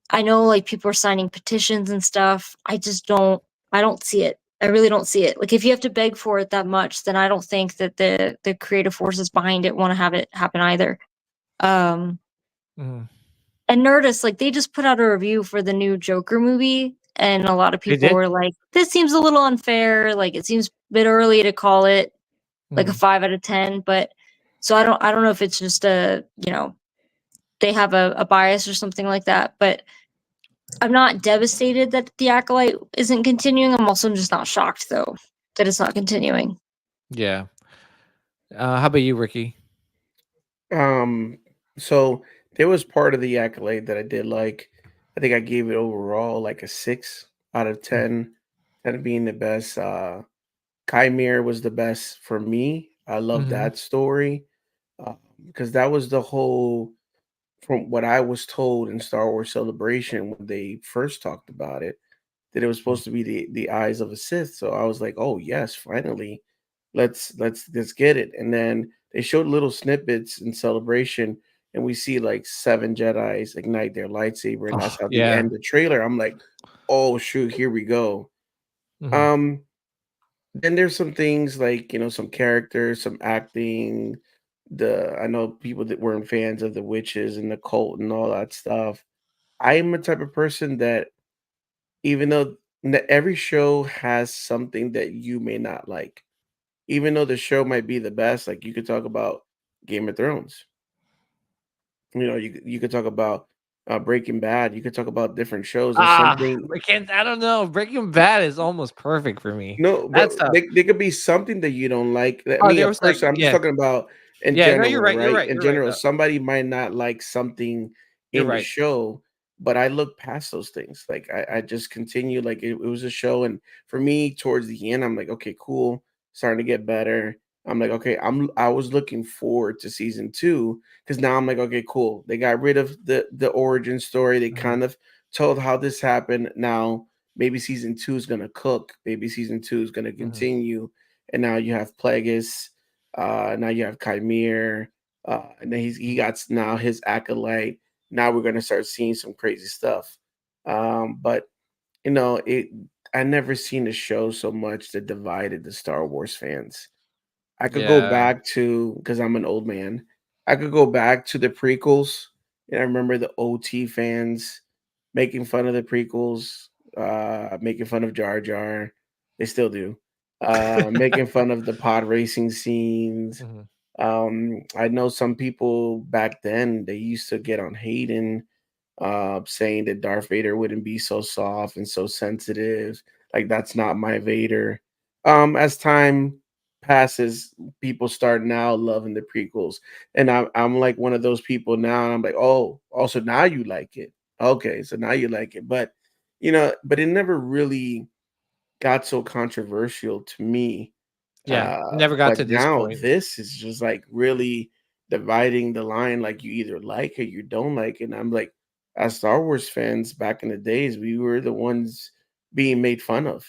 I know like people are signing petitions and stuff. I don't see it. I really don't see it. Like if you have to beg for it that much, then I don't think that the creative forces behind it want to have it happen either. Um Mhm. and Nerdist, like they just put out a review for the new Joker movie, and a lot of They people did? were like, "This seems a little unfair. Like it seems a bit early to call it like a Mhm. 5 out of 10." But so I don't know if it's just a they have a bias or something like that. But I'm not devastated that the Acolyte isn't continuing. I'm also just not shocked though that it's not continuing. Yeah. How about you, Ricky? Um, so there was part of the accolade that I did like. I think I gave it overall like a 6 out of 10, 10 being the best. Chimere was the best for me. I love Mhm. that story because that was the whole, from what I was told in Star Wars Celebration when they first talked about it, that it was supposed to be the eyes of a Sith. So I was like, oh yes, finally, let's get it. And then they showed little snippets in Celebration, and we see like 7 Jedi's ignite their lightsaber, and that's Oh, how they yeah. end the trailer. I'm like, oh shoot, here we go. Mhm. Um, then there's some things like, some characters, some acting. I know people that weren't fans of the witches and the cult and all that stuff. I'm a type of person that, even though every show has something that you may not like, even though the show might be the best, like you could talk about Game of Thrones. You could talk about Breaking Bad. You could talk about different shows. There's something. I don't know. Breaking Bad is almost perfect for me. No, but That's tough. there could be something that you don't like. I Oh, mean, there a was like, person. I'm just yeah, talking about in yeah. No, you're general, right. You're right? right. In You're right general, though. somebody might not like something You're in the right. show, but I look past those things. Like I just continue. Like it was a show, and for me, towards the end, I'm like, okay, cool, starting to get better. I'm like, okay, I was looking forward to season 2 because now I'm like, okay, cool. They got rid of the origin story. They Mhm. kind of told how this happened. Now maybe season 2 is gonna cook. Maybe season 2 is gonna Mhm. continue. And now you have Plagueis. Now you have Chimere. And then he got now his acolyte. Now we're gonna start seeing some crazy stuff. But it. I never seen a show so much that divided the Star Wars fans. I could go Yeah. back to, because I'm an old man. I could go back to the prequels, and I remember the OT fans making fun of the prequels, making fun of Jar Jar. They still do. Making fun of the pod racing scenes. Mhm. I know some people back then, they used to get on Hayden, saying that Darth Vader wouldn't be so soft and so sensitive. Like that's not my Vader. As time passes, people start now loving the prequels, and I'm like one of those people now. And I'm like, oh, also now you like it. Okay, so now you like it, but it never really got so controversial to me. Yeah. Never got But to this now point. this is just like really dividing the line. Like you either like it, you don't like it. And I'm like, as Star Wars fans back in the days, we were the ones being made fun of.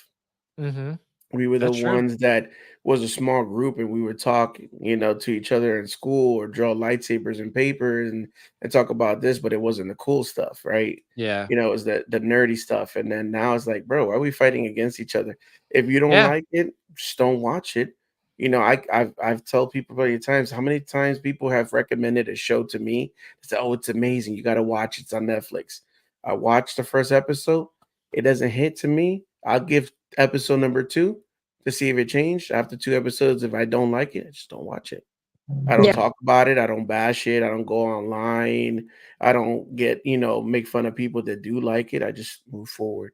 Hmm. We were the That's true. ones that was a small group, and we would talk, to each other in school, or draw lightsabers and paper, and talk about this, but it wasn't the cool stuff, right? Yeah. It was the nerdy stuff. And then now it's like, bro, why are we fighting against each other? If you don't Yeah. like it, just don't watch it. I've told people many times, how many times people have recommended a show to me. They say, oh, it's amazing. You gotta watch it. It's on Netflix. I watched the first episode. It doesn't hit to me. I'll give episode number 2 to see if it changed. After 2 episodes, if I don't like it, I just don't watch it. I don't Yeah. talk about it. I don't bash it. I don't go online. I don't make fun of people that do like it. I just move forward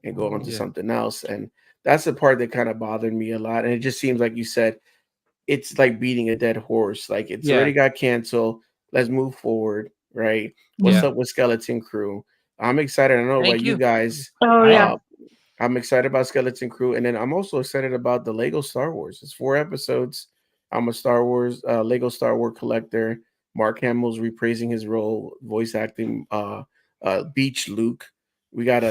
and go on to Yeah. something else. And that's the part that kind of bothered me a lot. And it just seems like you said, it's like beating a dead horse. Like it's Yeah. already got canceled. Let's move forward, right? What's Yeah. up with Skeleton Crew? I'm excited. I don't know Thank about you you. guys. Oh I yeah. am. Uh, I'm excited about Skeleton Crew, and then I'm also excited about the Lego Star Wars. It's 4 episodes. I'm a Lego Star Wars collector. Mark Hamill's reprising his role, voice acting Beach Luke. We got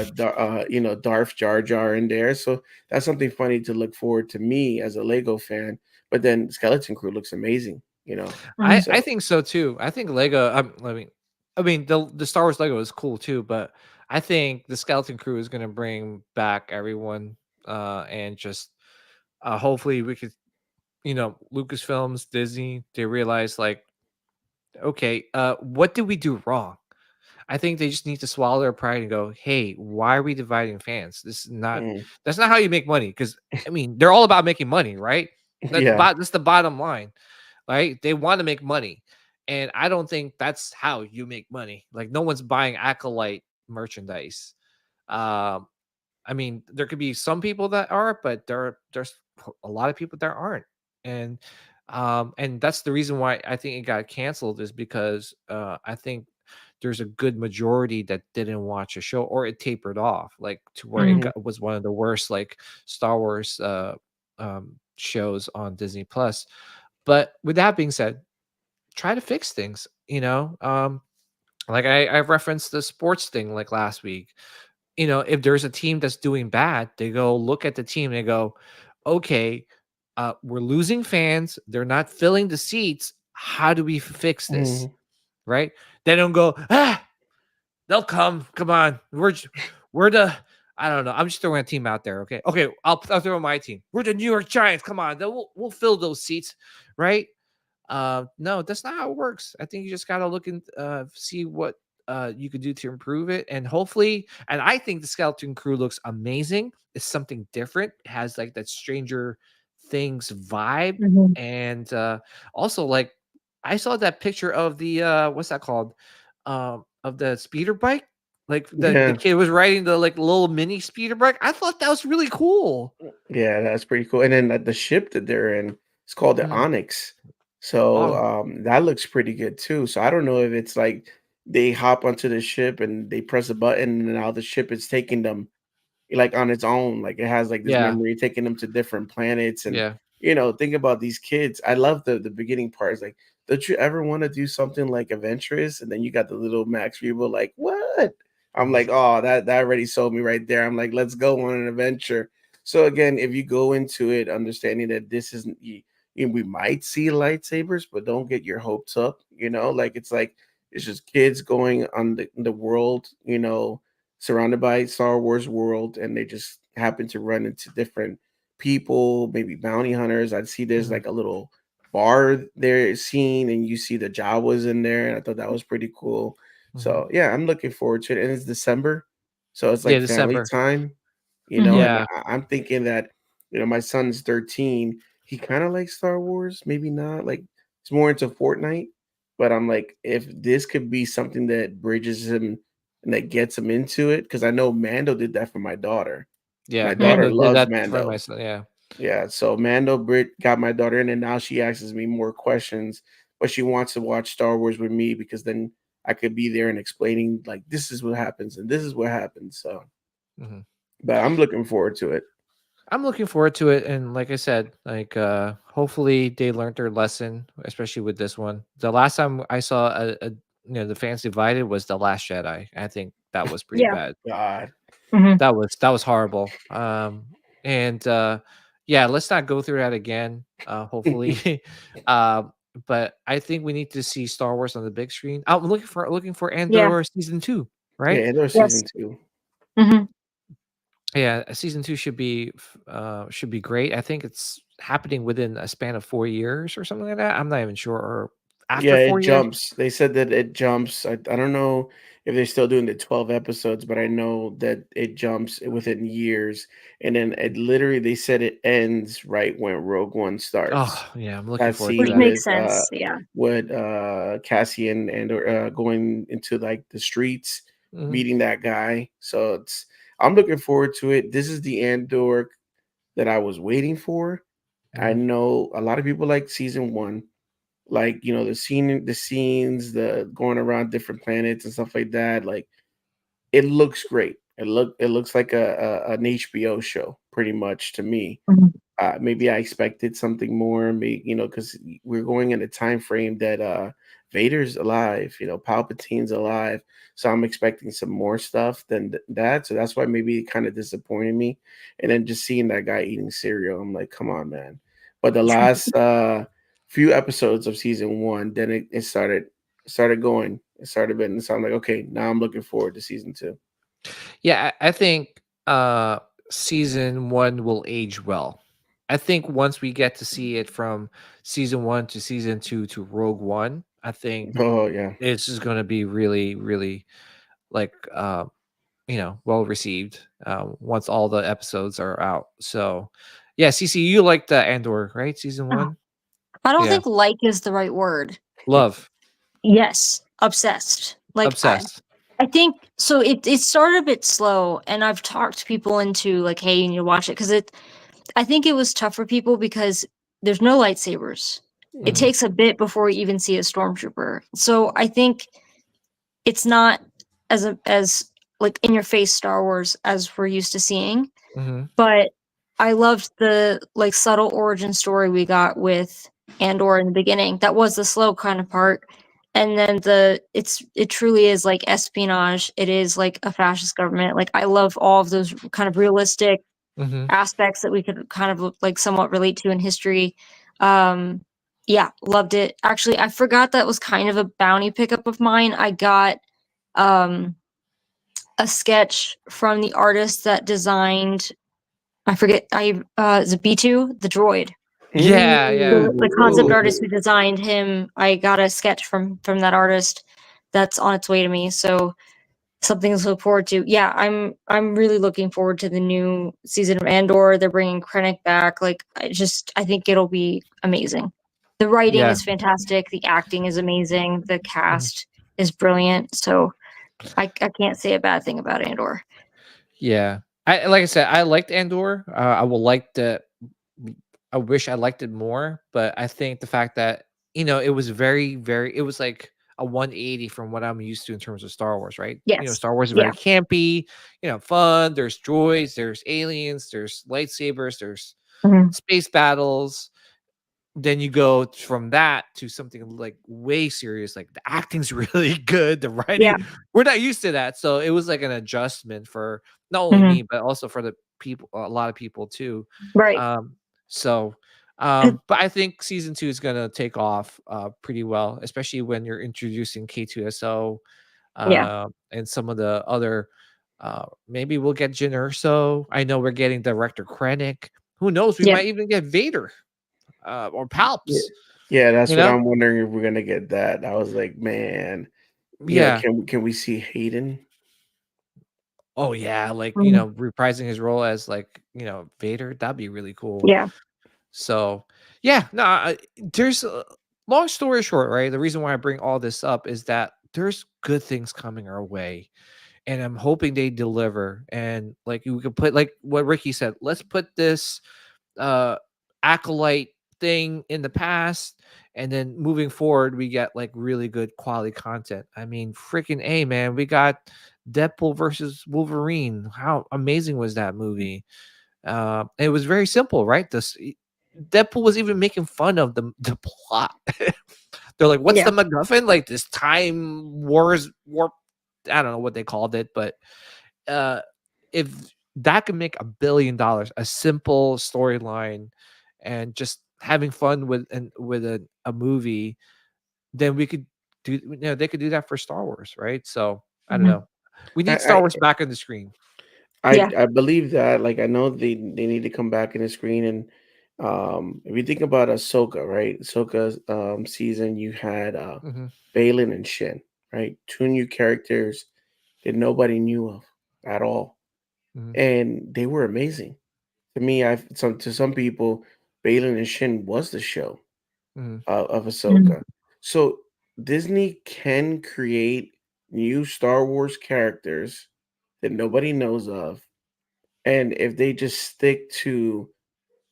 Darth Jar Jar in there, so that's something funny to look forward to me as a Lego fan. But then Skeleton Crew looks amazing. Mhm. So I think so too. I think Lego. I mean, the Star Wars Lego is cool too, but I think the Skeleton Crew is going to bring back everyone. and just hopefully we could, Lucasfilms, Disney, they realize like, okay, what did we do wrong? I think they just need to swallow their pride and go, hey, why are we dividing fans? This is not Mm. That's not how you make money. Because I mean, they're all about making money, right? Yeah. That's the bottom line, right? They want to make money. And I don't think that's how you make money. Like no one's buying Acolyte merchandise. Um, I mean, there could be some people that are, but there's a lot of people that aren't. And that's the reason why I think it got canceled is because I think there's a good majority that didn't watch a show or it tapered off like to where it Mhm. was one of the worst like Star Wars shows on Disney Plus. But with that being said, try to fix things, like I referenced the sports thing like last week. If there's a team that's doing bad, they go look at the team and they go, okay, we're losing fans. They're not filling the seats. How do we fix this? Mhm. Right? They don't go, they'll come. Come on. We're the, I don't know. I'm just throwing a team out there. Okay. Okay. I'll throw my team. We're the New York Giants. Come on. We'll fill those seats. Right? No, that's not how it works. I think you just got to look and see what you could do to improve it. And hopefully, and I think the Skeleton Crew looks amazing. It's something different. It has like that Stranger Things vibe. Mhm. And also, like, I saw that picture of the, what's that called? Of the speeder bike. Like the Yeah. kid was riding the like little mini speeder bike. I thought that was really cool. Yeah, that's pretty cool. And then the ship that they're in, it's called the Mhm. Onyx. So Oh, that looks pretty good too. So I don't know if it's like they hop onto the ship and they press a button and now the ship is taking them like on its own. Like it has like this yeah. memory taking them to different planets. And Yeah. think about these kids. I love the beginning parts. Like, don't you ever want to do something like adventurous? And then you got the little Max people like, what? I'm Mhm. like, oh, that already sold me right there. I'm like, let's go on an adventure. So again, if you go into it understanding that this isn't we might see lightsabers, but don't get your hopes up. Like it's just kids going on the world. Surrounded by Star Wars world, and they just happen to run into different people, maybe bounty hunters. I'd see there's Mhm. like a little bar there scene, and you see the Jawas in there, and I thought that was pretty cool. Mhm. So yeah, I'm looking forward to it. And it's December, so it's Yeah, like family December. time, Mhm. and Yeah. I'm thinking that my son's 13. He kind of likes Star Wars, maybe not. Like he's more into Fortnite, but I'm like, if this could be something that bridges him and that gets him into it, because I know Mando did that for my daughter. Yeah, My Mhm. daughter Mando did loves that for my Mando. son, yeah. Yeah, so Mando Brit got my daughter in, and now she asks me more questions, but she wants to watch Star Wars with me because then I could be there and explaining like this is what happens and this is what happens. So, Mhm. but I'm looking forward to it. I'm looking forward to it, and like I said, like, hopefully they learned their lesson, especially with this one. The last time I saw the fans divided was The Last Jedi. I think that was pretty Yeah. bad. God. Mhm. That was horrible. And yeah, let's not go through that again. Hopefully, um, but I think we need to see Star Wars on the big screen. I'm looking for Yeah. Andor season 2, Yeah, right? Andor Yes. season 2. Mhm. Yeah, season 2 should be great. I think it's happening within a span of 4 years or something like that. I'm not even sure, or Yeah, after it 4 years. jumps. They said that it jumps. I don't know if they're still doing the 12 episodes, but I know that it jumps within years. And then it literally they said it ends right when Rogue One starts. Oh, yeah, I'm looking That forward to Which scene that. makes with sense. Yeah. Cassian and going into like the streets, Mhm, meeting that guy. So I'm looking forward to it. This is the Andor that I was waiting for. I mhm. know a lot of people like season one, like the scenes, the going around different planets and stuff like that. Like it looks great. It looks like an HBO show pretty much to me. Mhm. Maybe I expected something more, maybe because we're going in a time frame that Vader's alive, Palpatine's alive, so I'm expecting some more stuff than that. So that's why maybe it kind of disappointed me. And then just seeing that guy eating cereal, I'm like, come on, man. But the last few episodes of season one, then it started going, it started been. So I'm like, okay, now I'm looking forward to season two. Yeah, I think season 1 will age well. I think once we get to see it from season 1 to season 2 to Rogue One, I think Oh yeah. it's just going to be really, really like well received once all the episodes are out. So yeah, CC, you like the Andor, right? Season Oh, 1. I don't Yeah, think like is the right word. love, Yes, obsessed. Like obsessed. I think so. It started a bit slow, and I've talked people into like, hey, you need to watch it because it. I think it was tough for people because there's no lightsabers. It Mhm. takes a bit before we even see a stormtrooper. So I think it's not as like in your face Star Wars as we're used to seeing. Mhm. But I loved the like subtle origin story we got with Andor in the beginning. That was the slow kind of part. And then it truly is like espionage. It is like a fascist government. Like I love all of those kind of realistic Mhm. aspects that we could kind of like somewhat relate to in history. Um yeah, loved it. Actually, I forgot that was kind of a bounty pickup of mine. I got um a sketch from the artist that designed I forget is it B2, the droid. Yeah, yeah. The concept Ooh. artist who designed him, I got a sketch from that artist that's on its way to me. So something to look forward to. Yeah, I'm really looking forward to the new season of Andor. They're bringing Krennic back. Like I think it'll be amazing. The writing Yeah. is fantastic. The acting is amazing. The Mhm. cast is brilliant. So I can't say a bad thing about Andor. Yeah. I like I said, I liked Andor. I will like the I wish I liked it more, but I think the fact that it was very, very it was like a 180 from what I'm used to in terms of Star Wars, right? Yes. Star Wars is Yeah. very campy, fun. There's droids, there's aliens, there's lightsabers, there's Mhm. space battles. Then you go from that to something like way serious, like the acting's really good, the Yeah. writing, we're not used to that. So it was like an adjustment for not only Mhm. me, but also for the people, a lot of people too. Right. Um, so Uh, but I think season 2 is gonna take off pretty well, especially when you're introducing K2SO Yeah. and some of the other maybe we'll get Jyn Erso. I know we're getting director Krennic. Who knows? We Yeah. might even get Vader or Yeah. Palps. Yeah, that's You what know? I'm wondering if we're gonna get that. I was like, man, Yeah. can we see Hayden? Oh yeah, like, Mhm. reprising his role as like, Vader, that'd be really cool. Yeah. So, yeah, no, there's long story short, right? The reason why I bring all this up is that there's good things coming our way, and I'm hoping they deliver. And like we could put like what Ricky said, let's put this uh acolyte thing in the past, and then moving forward we get like really good quality content. I mean, freaking A, man, we got Deadpool versus Wolverine. How amazing was that movie? It was very simple, right? Deadpool was even making fun of the plot. They're like, what's Yeah. the MacGuffin? Like this time wars warp, I don't know what they called it, but uh if that could make $1 billion, a simple storyline and just having fun with a movie, then we could do they could do that for Star Wars, right? So I don't Mhm. know. We I need Star I Wars back on the screen. Yeah. I believe that. Like I know they need to come back in the screen and if you think about Ahsoka, right? Ahsoka's season you had Hmm. Balin and Shin, right? Two new characters that nobody knew of at all. Hmm. And they were amazing. To me, to some people, Balin and Shin was the show Hmm. of Mhm. Ahsoka. So Disney can create new Star Wars characters that nobody knows of, and if they just stick to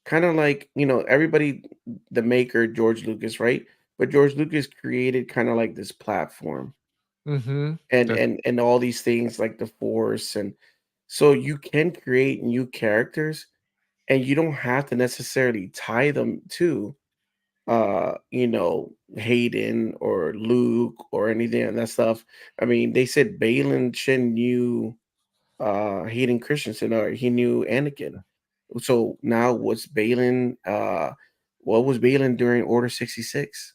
kind of like everybody, the maker George Lucas, right? But George Lucas created kind of like this platform Hmm. and all these things like the Force, and so you can create new characters, and you don't have to necessarily tie them to Hayden or Luke or anything of that stuff. I mean, they said Balin Shin knew Hayden Christensen, or he knew Anakin. So now what was Balin during Order 66?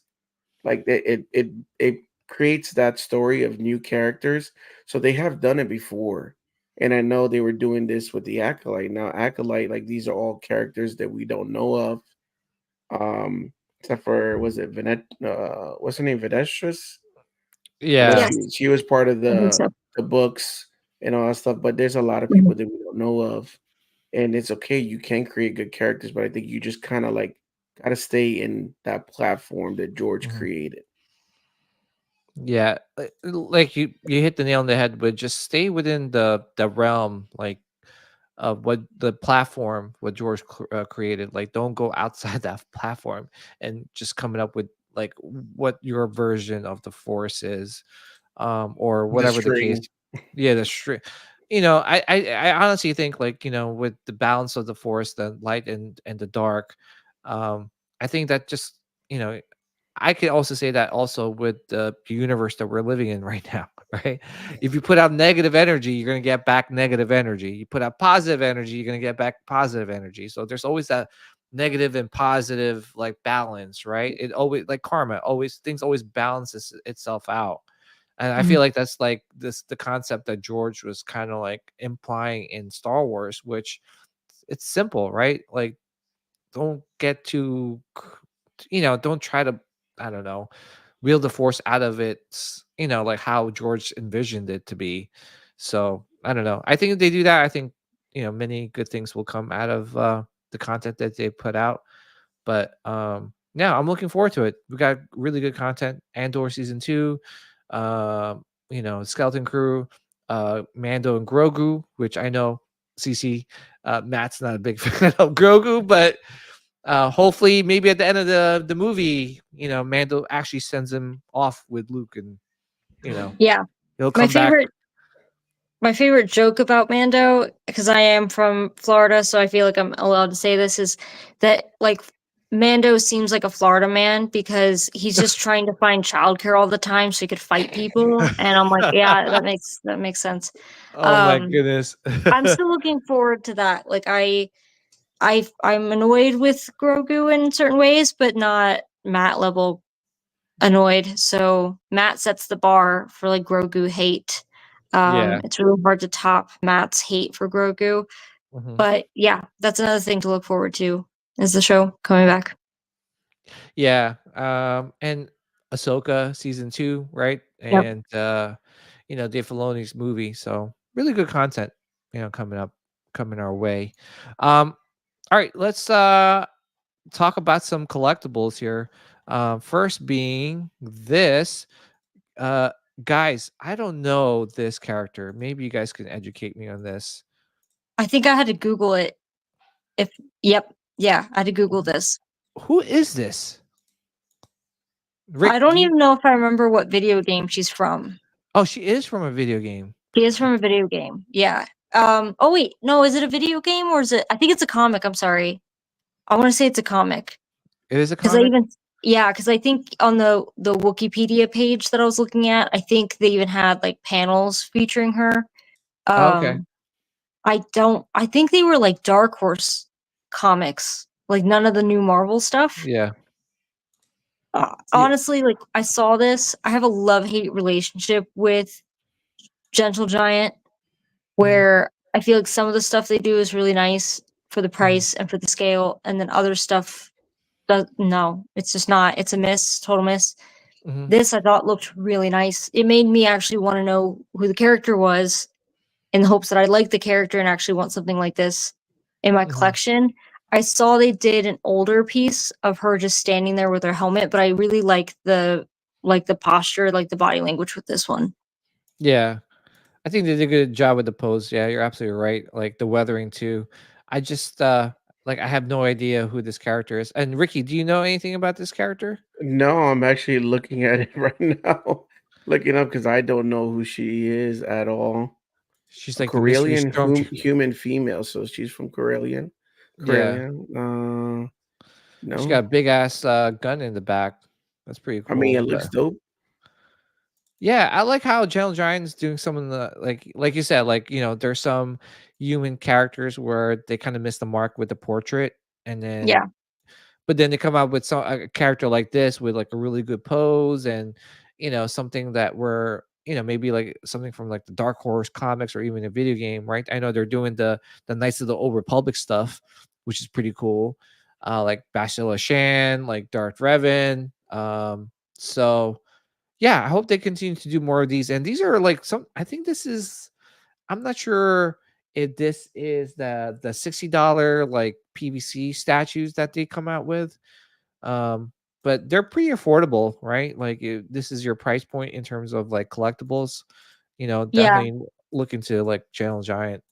Like it creates that story of new characters. So they have done it before. And I know they were doing this with the Acolyte. Now, Acolyte, like these are all characters that we don't know of. Except for was it what's her name? Vedestress? But Yeah. Yes, she was part of I think so. the books and all that stuff. But there's a lot of Mhm. people that we don't know of. And it's okay, you can create good characters, but I think you just kind of like gotta stay in that platform that George Mhm. created. Yeah, like you hit the nail on the head, but just stay within the realm, like of what the platform what George created. Like, don't go outside that platform and just coming up with like what your version of the Force is, or The whatever the case. string. Yeah, the string. I honestly think, like, with the balance of the Force, the light and the dark, I think that just you know I could also say that also with the universe that we're living in right now, right? If you put out negative energy, you're going to get back negative energy. You put out positive energy, you're going to get back positive energy. So there's always that negative and positive like balance, right? It always, like karma, always things always balances itself out. And I Mhm. feel like that's like the concept that George was kind of like implying in Star Wars, which it's simple, right? Like, don't get too don't try to, I don't know, wield the Force out of its, like how George envisioned it to be. So I don't know, I think if they do that, I think many good things will come out of the content that they put out. But yeah, I'm looking forward to it. We got really good content. Andor season 2, Skeleton Crew, Mando and Grogu, which I know CC, Matt's not a big fan of Grogu, but hopefully maybe at the end of the movie, Mando actually sends him off with Luke, and Yeah, he'll my come back. favorite my favorite joke about Mando, because I am from Florida, so I feel like I'm allowed to say this, is that like Mando seems like a Florida man because he's just trying to find childcare all the time so he could fight people. And I'm like, yeah, that makes sense. Oh my Um, goodness. I'm still looking forward to that. Like I'm annoyed with Grogu in certain ways, but not Matt level annoyed. So Matt sets the bar for like Grogu hate. Yeah. It's really hard to top Matt's hate for Grogu. Mhm. But yeah, that's another thing to look forward to is the show coming back. Yeah. And Ahsoka season 2, right? Yep. And Dave Filoni's movie. So really good content, coming our way. All right, let's talk about some collectibles here. First being this. Uh, guys, I don't know this character. Maybe you guys can educate me on this. I think I had to Google it. If Yep. Yeah, I had to Google this. Who is this? I Rick, don't even know if I remember what video game she's from. Oh, she is from a video game. She is from a video game. Yeah. Oh wait, no, is it a video game or is it, I think it's a comic, I'm sorry. I want to say it's a comic. It is a Because I comic? even Yeah, because I think on the Wikipedia page that I was looking at, I think they even had like panels featuring her. Oh, okay. Um, I think they were like Dark Horse comics, like none of the new Marvel stuff. Yeah. Yeah. Honestly, like I saw this, I have a love-hate relationship with Gentle Giant, Mhm. where I feel like some of the stuff they do is really nice for the Mhm. price and for the scale, and then other stuff no, it's just not. It's a miss, total miss. Mhm. This I thought looked really nice. It made me actually want to know who the character was in the hopes that I like the character and actually want something like this in my Mhm. collection. I saw they did an older piece of her just standing there with her helmet, but I really like the posture, like the body language with this one. Yeah. I think they did a good job with the pose. Yeah, you're absolutely right. Like the weathering too. I just like I have no idea who this character is. And Ricky, do you know anything about this character? No, I'm actually looking at it right now. Looking up because I don't know who she is at all. She's A like the mystery Corellian stormtrooper. human female, so she's from Corellian. Yeah. She got a No. big ass gun in the back. That's pretty I mean, cool. it But looks dope. yeah, I like how Gentle Giant's doing some of the like you said, like there's some human characters where they kind of miss the mark with the portrait, and Yeah. then but then they come out with a character like this with like a really good pose and something that we're maybe like something from like the Dark Horse comics or even a video game, right? I know they're doing the Knights of the Old Republic stuff, which is pretty cool. Like Bastila Shan, like Darth Revan. So yeah, I hope they continue to do more of these. And these are like I think this is, I'm not sure if this is the $60 like PVC statues that they come out with. But they're pretty affordable, right? Like this is your price point in terms of like collectibles. Yeah. Definitely look into like Channel Giant.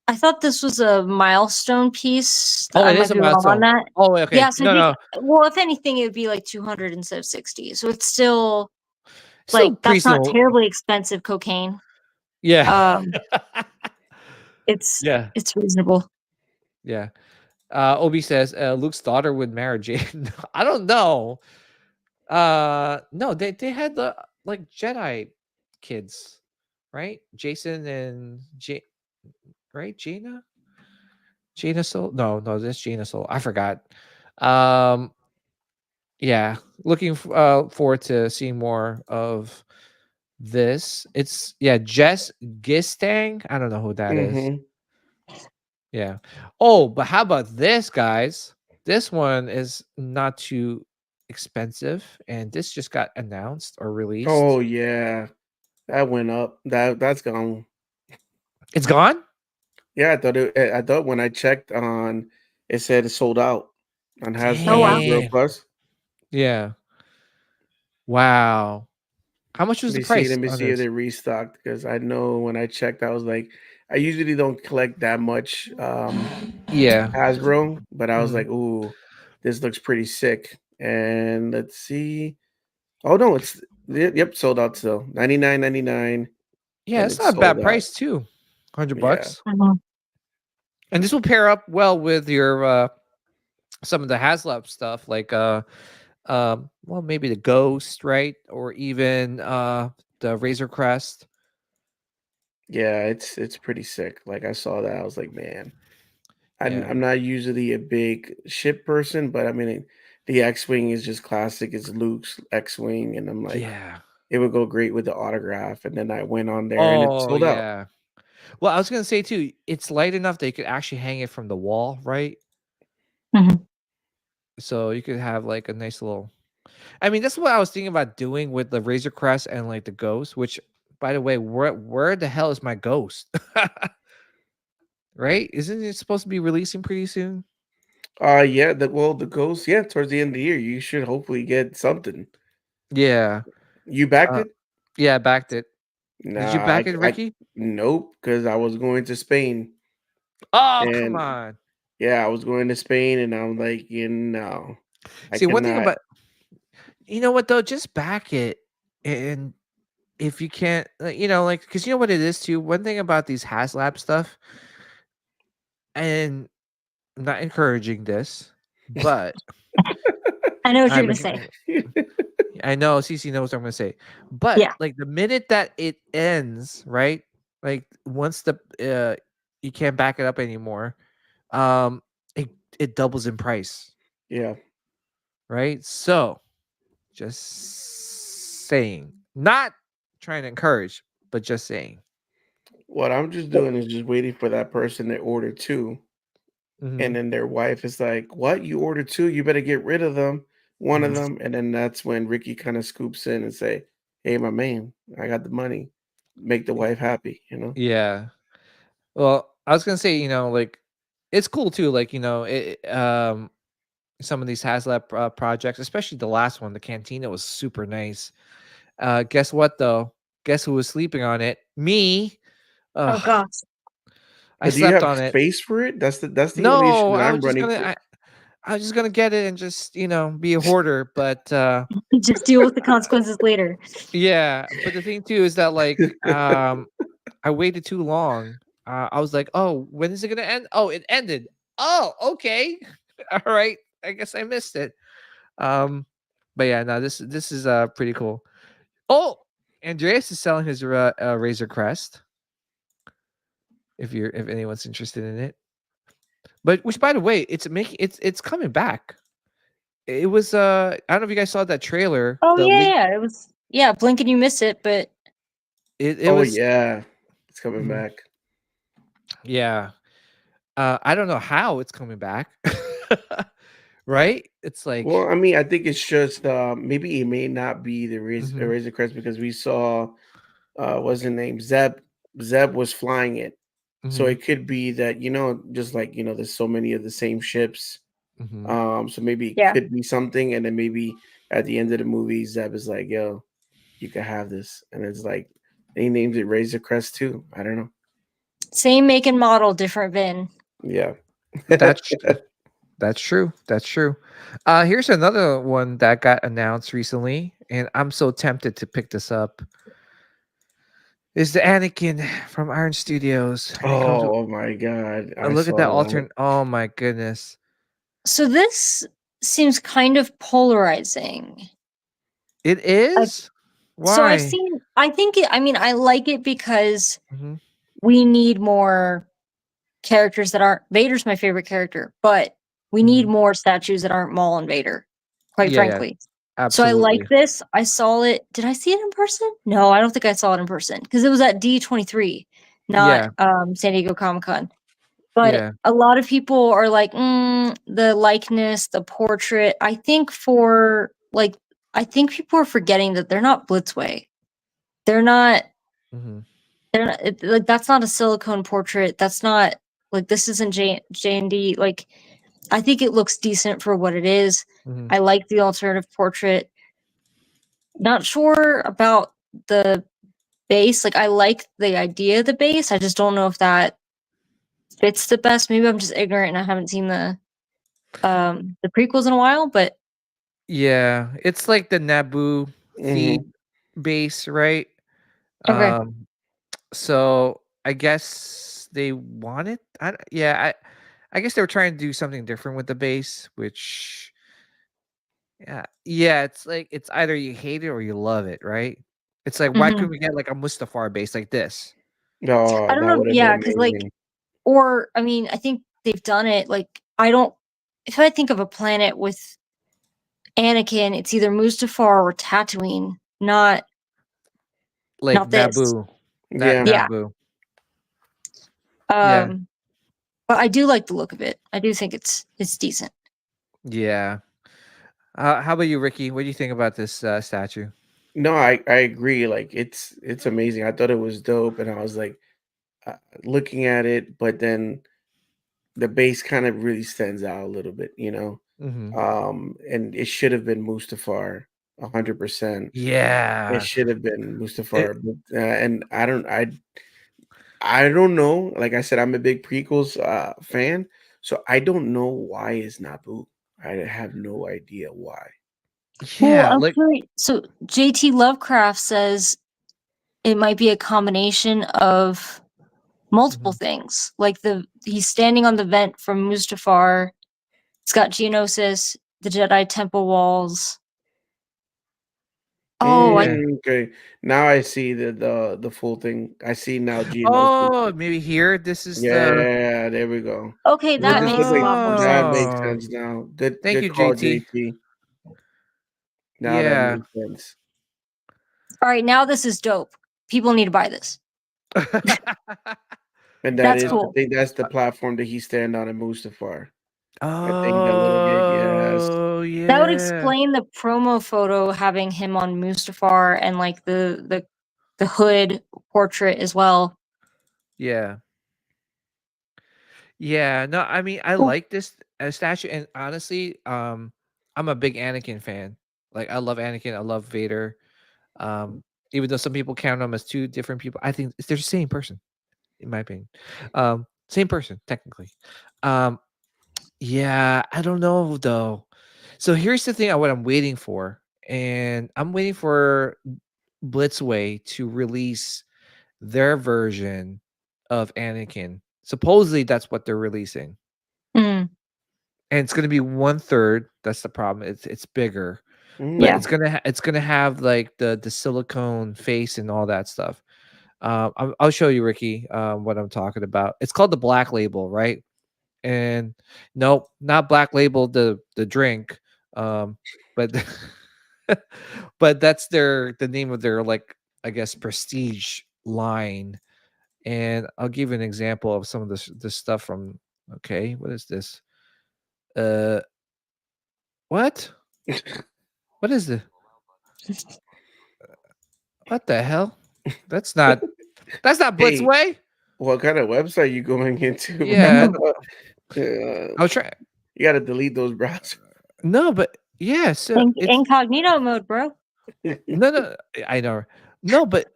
I thought this was a milestone piece. Oh, I it might is a be wrong on milestone. that. Oh, okay. Yeah, so No. well, if anything, it would be like 200 instead of 60. So it's still Still like that's not reasonable. terribly expensive cocaine. Yeah. It's Yeah. it's reasonable. Yeah. Obi says Luke's daughter would marry Jane. I don't know. No, they had the like Jedi kids, right? Jason and right? Jaina Soul. No, that's Jaina Soul. I forgot. Yeah, looking forward to seeing more of this. It's Jess Gistang. I don't know who that is. Mm-hmm. Yeah. Oh, but how about this, guys? This one is not too expensive, and this just got announced or released. Oh yeah, that went up. That's gone. It's gone? Yeah, I thought when I checked on, it said it's sold out on Oh, wow. Hasbro Plus. Yeah. Wow. How much was the price? Let me on see if this? they restocked, because I know when I checked, I was like, I usually don't collect that much Yeah. Hasbro, but I was Mhm. like, ooh, this looks pretty sick. And let's see. Oh no, yep, sold out still. $99.99. Yeah, and it's it's not a bad sold out. price too. $100. Mhm. And this will pair up well with your some of the HasLab stuff, like well, maybe the Ghost, right? Or even the Razor Crest. Yeah, it's pretty sick. Like I saw that, I was like, man, Yeah. I'm not usually a big ship person, but I mean, the X-wing is just classic. It's Luke's X-wing, and I'm like, Yeah. it would go great with the autograph. And then I went on there, and it Oh sold out. yeah. Well, I was gonna say too, it's light enough that you could actually hang it from the wall, right? Mhm. So you could have like a nice little. I mean, that's what I was thinking about doing with the Razor Crest and like the Ghost. Which, by the way, where the hell is my Ghost? Right? Isn't it supposed to be releasing pretty soon? Yeah, the Ghost, yeah, towards the end of the year, you should hopefully get something. Yeah. You backed it? Yeah, I backed it. Nah, Did you back it, Ricky? nope, because I was going to Spain. Oh, come And on. yeah, I was going to Spain, and I'm like, I See, one thing cannot. about you know what though, just back it, and if you can't, like, because you know what it is too. One thing about these HasLab stuff, and I'm not encouraging this, but I know what you're I'm gonna say. I know CC knows what I'm gonna say, but Yeah. like the minute that it ends, right? Like once you can't back it up anymore, it doubles in price, Yeah. right? So just saying, not trying to encourage, but just saying. What I'm just doing is just waiting for that person that ordered 2, Mhm. and then their wife is like, "What? You ordered 2? You better get rid of one of Mhm. them." And then that's when Ricky kind of scoops in and say, "Hey, my man, I got the money. Make the wife happy." Yeah. Well, I was gonna say, like it's cool too. Like, some of these HasLab projects, especially the last one, the Cantina was super nice. Guess what though? Guess who was sleeping on it? Me. Oh Ugh, gosh. I But do you slept have on it. space for it? That's the only issue No, that I'm running to. I was just gonna get it and just be a hoarder. But Just deal with the consequences later. yeah. But the thing too is that like I waited too long. I was like, oh, when is it gonna end? Oh, it ended. Oh, okay. All right. I guess I missed it. But yeah, no, this is pretty cool. Oh, Andreas is selling his Razor Crest. If anyone's interested in it, but which by the way, it's coming back. It was I don't know if you guys saw that trailer. Oh the yeah, link- yeah. It was blink and you miss it, but It Oh was yeah, it's coming Mhm. back. Yeah. I don't know how it's coming back. Right? It's Well, like I mean, I think it's just maybe it may not be the Mhm, Razor Crest because we saw what's his name? Zeb. Zeb was flying it. So mhm, it could be that, just like, there's so many of the same ships. mhm. So maybe it Yeah. could be something, and then maybe at the end of the movie, Zeb is like, yo, you can have this. And it's like he names it Razor Crest too. I don't know. Same make and model, different VIN. Yeah. That's that's true. That's true. Here's another one that got announced recently, and I'm so tempted to pick this up. Is the Anakin from Iron Studios? It comes with, Oh my god. I look at saw that that. alternate. Oh my goodness. So this seems kind of polarizing. It Like, is? so I've Why? seen, I think it, I mean, I like it because Mhm, we need more characters that aren't Vader's my favorite character, but we need mhm. more statues that aren't Maul and Vader, quite Yeah, yeah, frankly. So I like absolutely. this. I saw it. Did I see it in person? No, I don't think I saw it in person because it was at D23, not Yeah, San Diego Comic Con. But yeah. a lot of people are like, the likeness, the portrait. I think people are forgetting that they're not Blitzway. They're not. Mhm, Like that's not a silicone portrait. That's not like this isn't J&D. Like I think it looks decent for what it is. mhm. I like the alternative portrait. Not sure about the base. Like I like the idea of the base. I just don't know if that fits the best. Maybe I'm just ignorant and I haven't seen the prequels in a while, but Yeah, it's like the Naboo Hmm. feed base, right? okay. Um, so I guess they wanted I guess they were trying to do something different with the base, which yeah, it's like it's either you hate it or you love it, right? It's like why couldn't Mhm. we get like a Mustafar base like this? I Oh, don't that know. would have been Yeah, because like, amazing. or I mean, I think they've done it. Like, I don't. If I think of a planet with Anakin, it's either Mustafar or Tatooine, Like not this. Naboo. Not Yeah. Yeah. Naboo. Yeah. Um, but I do like the look of it. I do think it's decent. Yeah. How about you, Ricky? What do you think about this statue? No, I agree. Like it's amazing. I thought it was dope, and I was like uh, looking at it, but then the base kind of really stands out a little bit. Hmm. And it should have been Mustafar 100%. It Yeah. should have been It, Mustafar, but, and I don't know. Like I said, I'm a big prequels fan, so I don't know why it's Naboo. I have no idea why. Well, yeah. I'm Like. curious. So JT Lovecraft says it might be a combination of multiple Mhm. things. Like he's standing on the vent from Mustafar. It's got Geonosis, the Jedi Temple walls. Oh, I Yeah. Okay, now I see the full thing. I see now Geonosis. Oh, maybe here. This is the. Yeah, there we go. okay, So that this makes look a like lot more that sense. makes Oh, sense now. Good thank good you, call, JT. JT. Now that Yeah. makes sense. All right, now this is dope. People need to buy this. And That's So, I cool. think that's the platform that he stand on in Mustafar. I think that little gig, yes. oh That would yeah. explain the promo photo having him on Mustafar and like the hood portrait as well. Yeah. Yeah. No, I mean I Cool. like this statue, and honestly, I'm a big Anakin fan. Like I love Anakin. I love Vader. Um, even though some people count them as two different people, I think they're the same person, in my opinion. Same person technically. Um, yeah, I don't know though. So here's the thing: what I'm waiting for, and I'm waiting for Blitzway to release their version of Anakin. Supposedly, that's what they're releasing, Mm, and it's going to be 1/3. That's the problem. It's bigger, but yeah. Mm. it's gonna have like the silicone face and all that stuff. I'll show you, Ricky, what I'm talking about. It's called the Black Label, right? And nope, not Black Label the drink, but but that's the name of their, like, I guess, prestige line. And I'll give you an example of some of this stuff from. Okay, what is this? What? What is this? What the hell? That's not Hey, Blitzway. what kind of website you going into, Yeah, man? I was trying. You got to delete those browsers. No, but yeah, so it's Incognito mode, bro. no. I know. No, but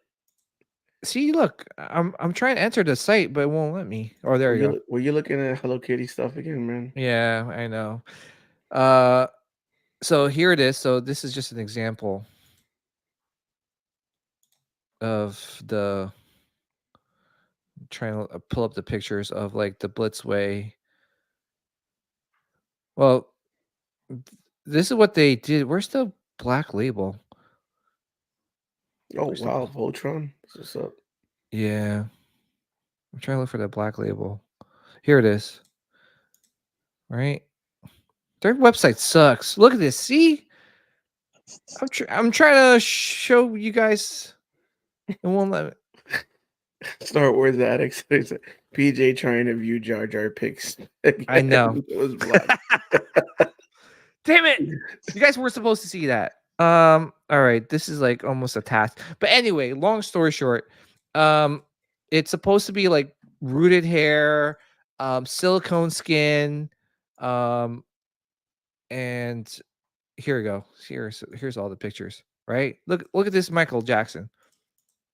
see, look, I'm trying to enter the site, but it won't let me. Oh, there you go. Were you looking at Hello Kitty stuff again, man? Yeah, I know. So here it is. So this is just an example of the trying to pull up the pictures of like the Blitzway. Well, this is what they did. Where's the Black Label? Oh Where's the- wow, Voltron. What's up? Yeah, I'm trying to look for the Black Label. Here it is. Right, their website sucks. Look at this. See, I'm trying to show you guys. It won't let me. Star Wars Addicts. PJ trying to view Jar Jar pics. I know. It was blocked. Damn it! You guys were supposed to see that. All right, this is like almost a task. But anyway, long story short, it's supposed to be like rooted hair, silicone skin, and here we go. Here's all the pictures. Right? Look at this Michael Jackson.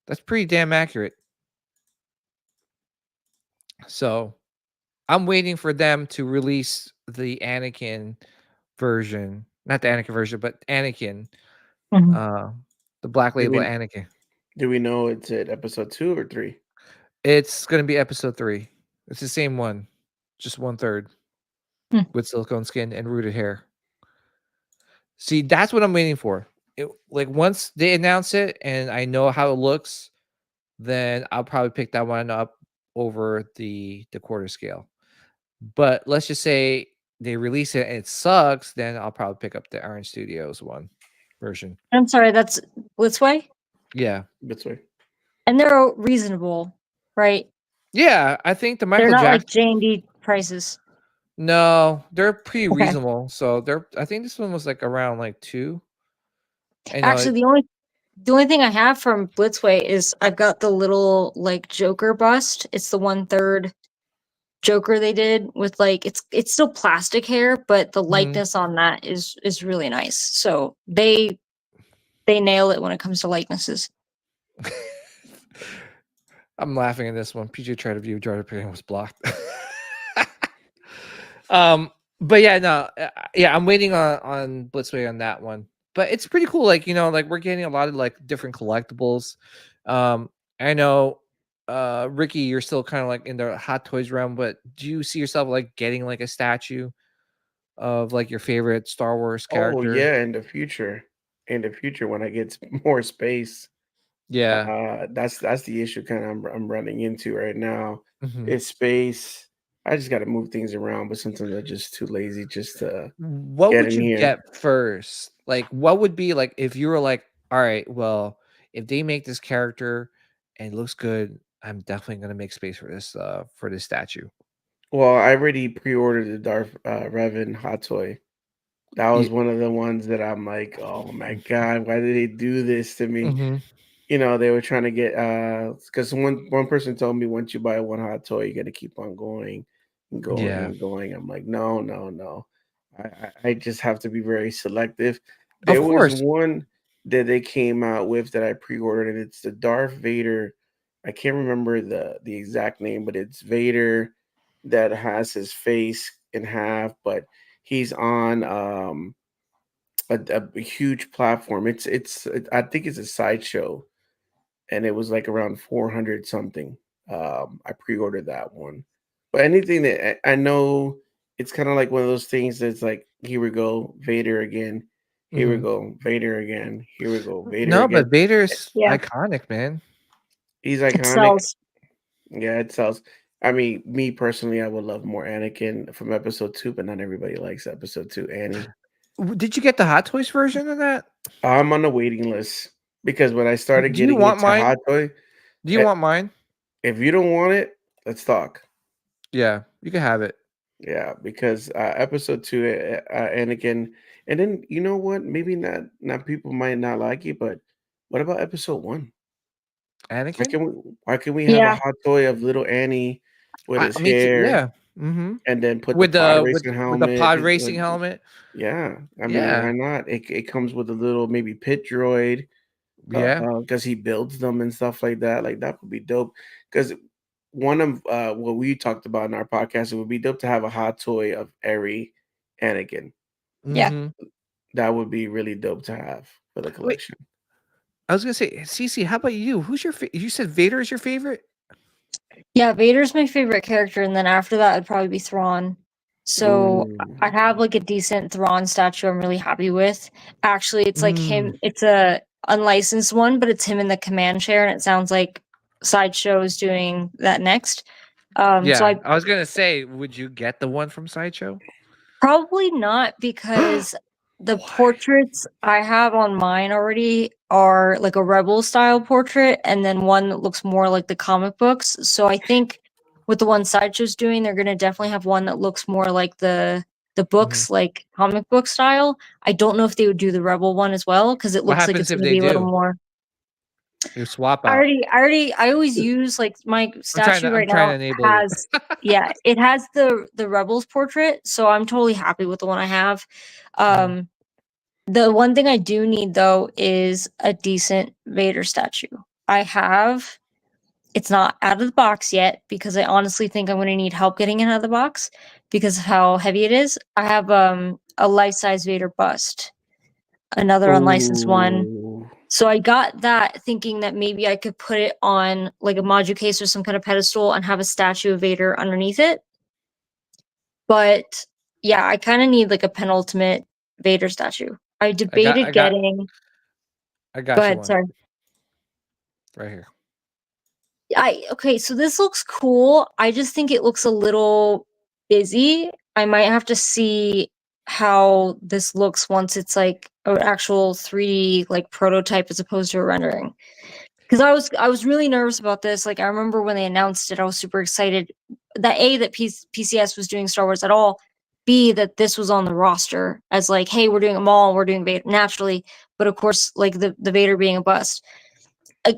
That's pretty damn accurate. So I'm waiting for them to release the Anakin version. Not the Anakin version, but Anakin. Mhm. The Black Label we- Anakin. Do we know it's at episode 2 or 3? It's gonna be episode 3. It's the same one, just 1/3 Hmm. with silicone skin and rooted hair. See, that's what I'm waiting for. Like once they announce it and I know how it looks, then I'll probably pick that one up over the quarter scale. But let's just say they release it and it sucks, then I'll probably pick up the Orange Studios one version. I'm sorry, that's Blitzway, Yeah. This way. and they're reasonable, right? Yeah, I think the They're Michael not Jackson. like J&D prices. No, they're pretty Okay. reasonable. So I think this one was like around like 2. I know Actually, the only thing I have from Blitzway is I've got the little like Joker bust. It's the 1/3 Joker they did with like it's still plastic hair, but the likeness on that is really nice. So they nail it when it comes to likenesses. I'm laughing at this one. PJ tried to view Jar Jar Binks was blocked. But yeah, no, yeah, I'm waiting on Blitzway on that one. But it's pretty cool. Like, you know, like we're getting a lot of like different collectibles. I know, Ricky, you're still kind of like in the Hot Toys realm, but do you see yourself like getting like a statue of like your favorite Star Wars character? Oh yeah, in the future. In the future, when I get more space, Yeah. that's the issue kind of I'm running into right now. Mhm. It's space. I just got to move things around, but sometimes I'm just too lazy just to What get would in you here. get first? Like, what would be like if you were like, all right, well, if they make this character and it looks good, I'm definitely gonna make space for this statue. Well, I already pre-ordered the Darth Revan hot toy. That was one of the ones that I'm like, oh my god, why did they do this to me? Mhm. You know, they were trying to get because one person told me once you buy one hot toy, you got to keep on going and going Yeah. and going. I'm like, no, no, no. I just have to be very selective. Of There was course. one that they came out with that I pre-ordered, and it's the Darth Vader. I can't remember the exact name, but it's Vader that has his face in half, but he's on a huge platform. I think it's a sideshow, and it was like around 400 something. I pre-ordered that one, but anything that I know, it's kind of like one of those things that's like, here we go, Vader again. Here we Mhm. go, Vader again. Here we go, Vader No, again. but Vader's Yeah. iconic, man. He's It iconic. sells. Yeah, it sells. I mean, me personally, I would love more Anakin from episode 2, but not everybody likes episode 2 Annie. Did you get the Hot Toys version of that? I'm on the waiting list because when I started Do you getting want into mine? Hot Toy, Do you want mine? If you don't want it, let's talk. Yeah, you can have it. Yeah, because episode 2, Anakin, and then you know what? Maybe not people might not like it, but what about episode 1? Anakin? Why can we have a Yeah. hot toy of little Annie with his Me too. hair, Yeah. Mm-hmm. and then put With the pod the racing with the helmet? pod racing helmet. Yeah, I mean, Yeah. why not? It comes with a little maybe pit droid, Yeah. because he builds them and stuff like that. Like that would be dope. Because one of what we talked about in our podcast, it would be dope to have a hot toy of Eri Anakin. Yeah. Mm-hmm. That would be really dope to have for the collection. I was gonna say, Cece, how about you? Who's your you said Vader is your favorite? Yeah, Vader's my favorite character, and then after that, it'd probably be Thrawn. So Ooh. I have like a decent Thrawn statue I'm really happy with. Actually, it's like him. Mm. It's a unlicensed one, but it's him in the command chair, and it sounds like Sideshow is doing that next. Yeah, So I I was gonna say, would you get the one from Sideshow? probably not because the Why? portraits I have on mine already are like a rebel style portrait, and then one that looks more like the comic books. So I think with the one Sideshow's doing, they're gonna definitely have one that looks more like the books, like comic book style. I don't know if they would do the rebel one as well because it What looks like happens it's if gonna they be a little do? more. You swap out. I always use like my statue I'm right trying now to enable has yeah, it has the rebels portrait, so I'm totally happy with the one I have. Mhm. The one thing I do need though is a decent Vader statue. I have it's not out of the box yet because I honestly think I'm going to need help getting it out of the box because of how heavy it is. I have a life-size Vader bust, another unlicensed one. Ooh. So I got that thinking that maybe I could put it on like a module case or some kind of pedestal and have a statue of Vader underneath it. But yeah, I kind of need like a penultimate Vader statue. I debated I got getting. I Go got you ahead, one sorry. right here. Okay, so this looks cool. I just think it looks a little busy. I might have to see how this looks once it's like an actual 3D like prototype as opposed to a rendering. Because I was really nervous about this. Like I remember when they announced it, I was super excited. That PCS was doing Star Wars at all. B, that this was on the roster as like, hey, we're doing them all. We're doing Vader naturally, but of course, like the Vader being a bust.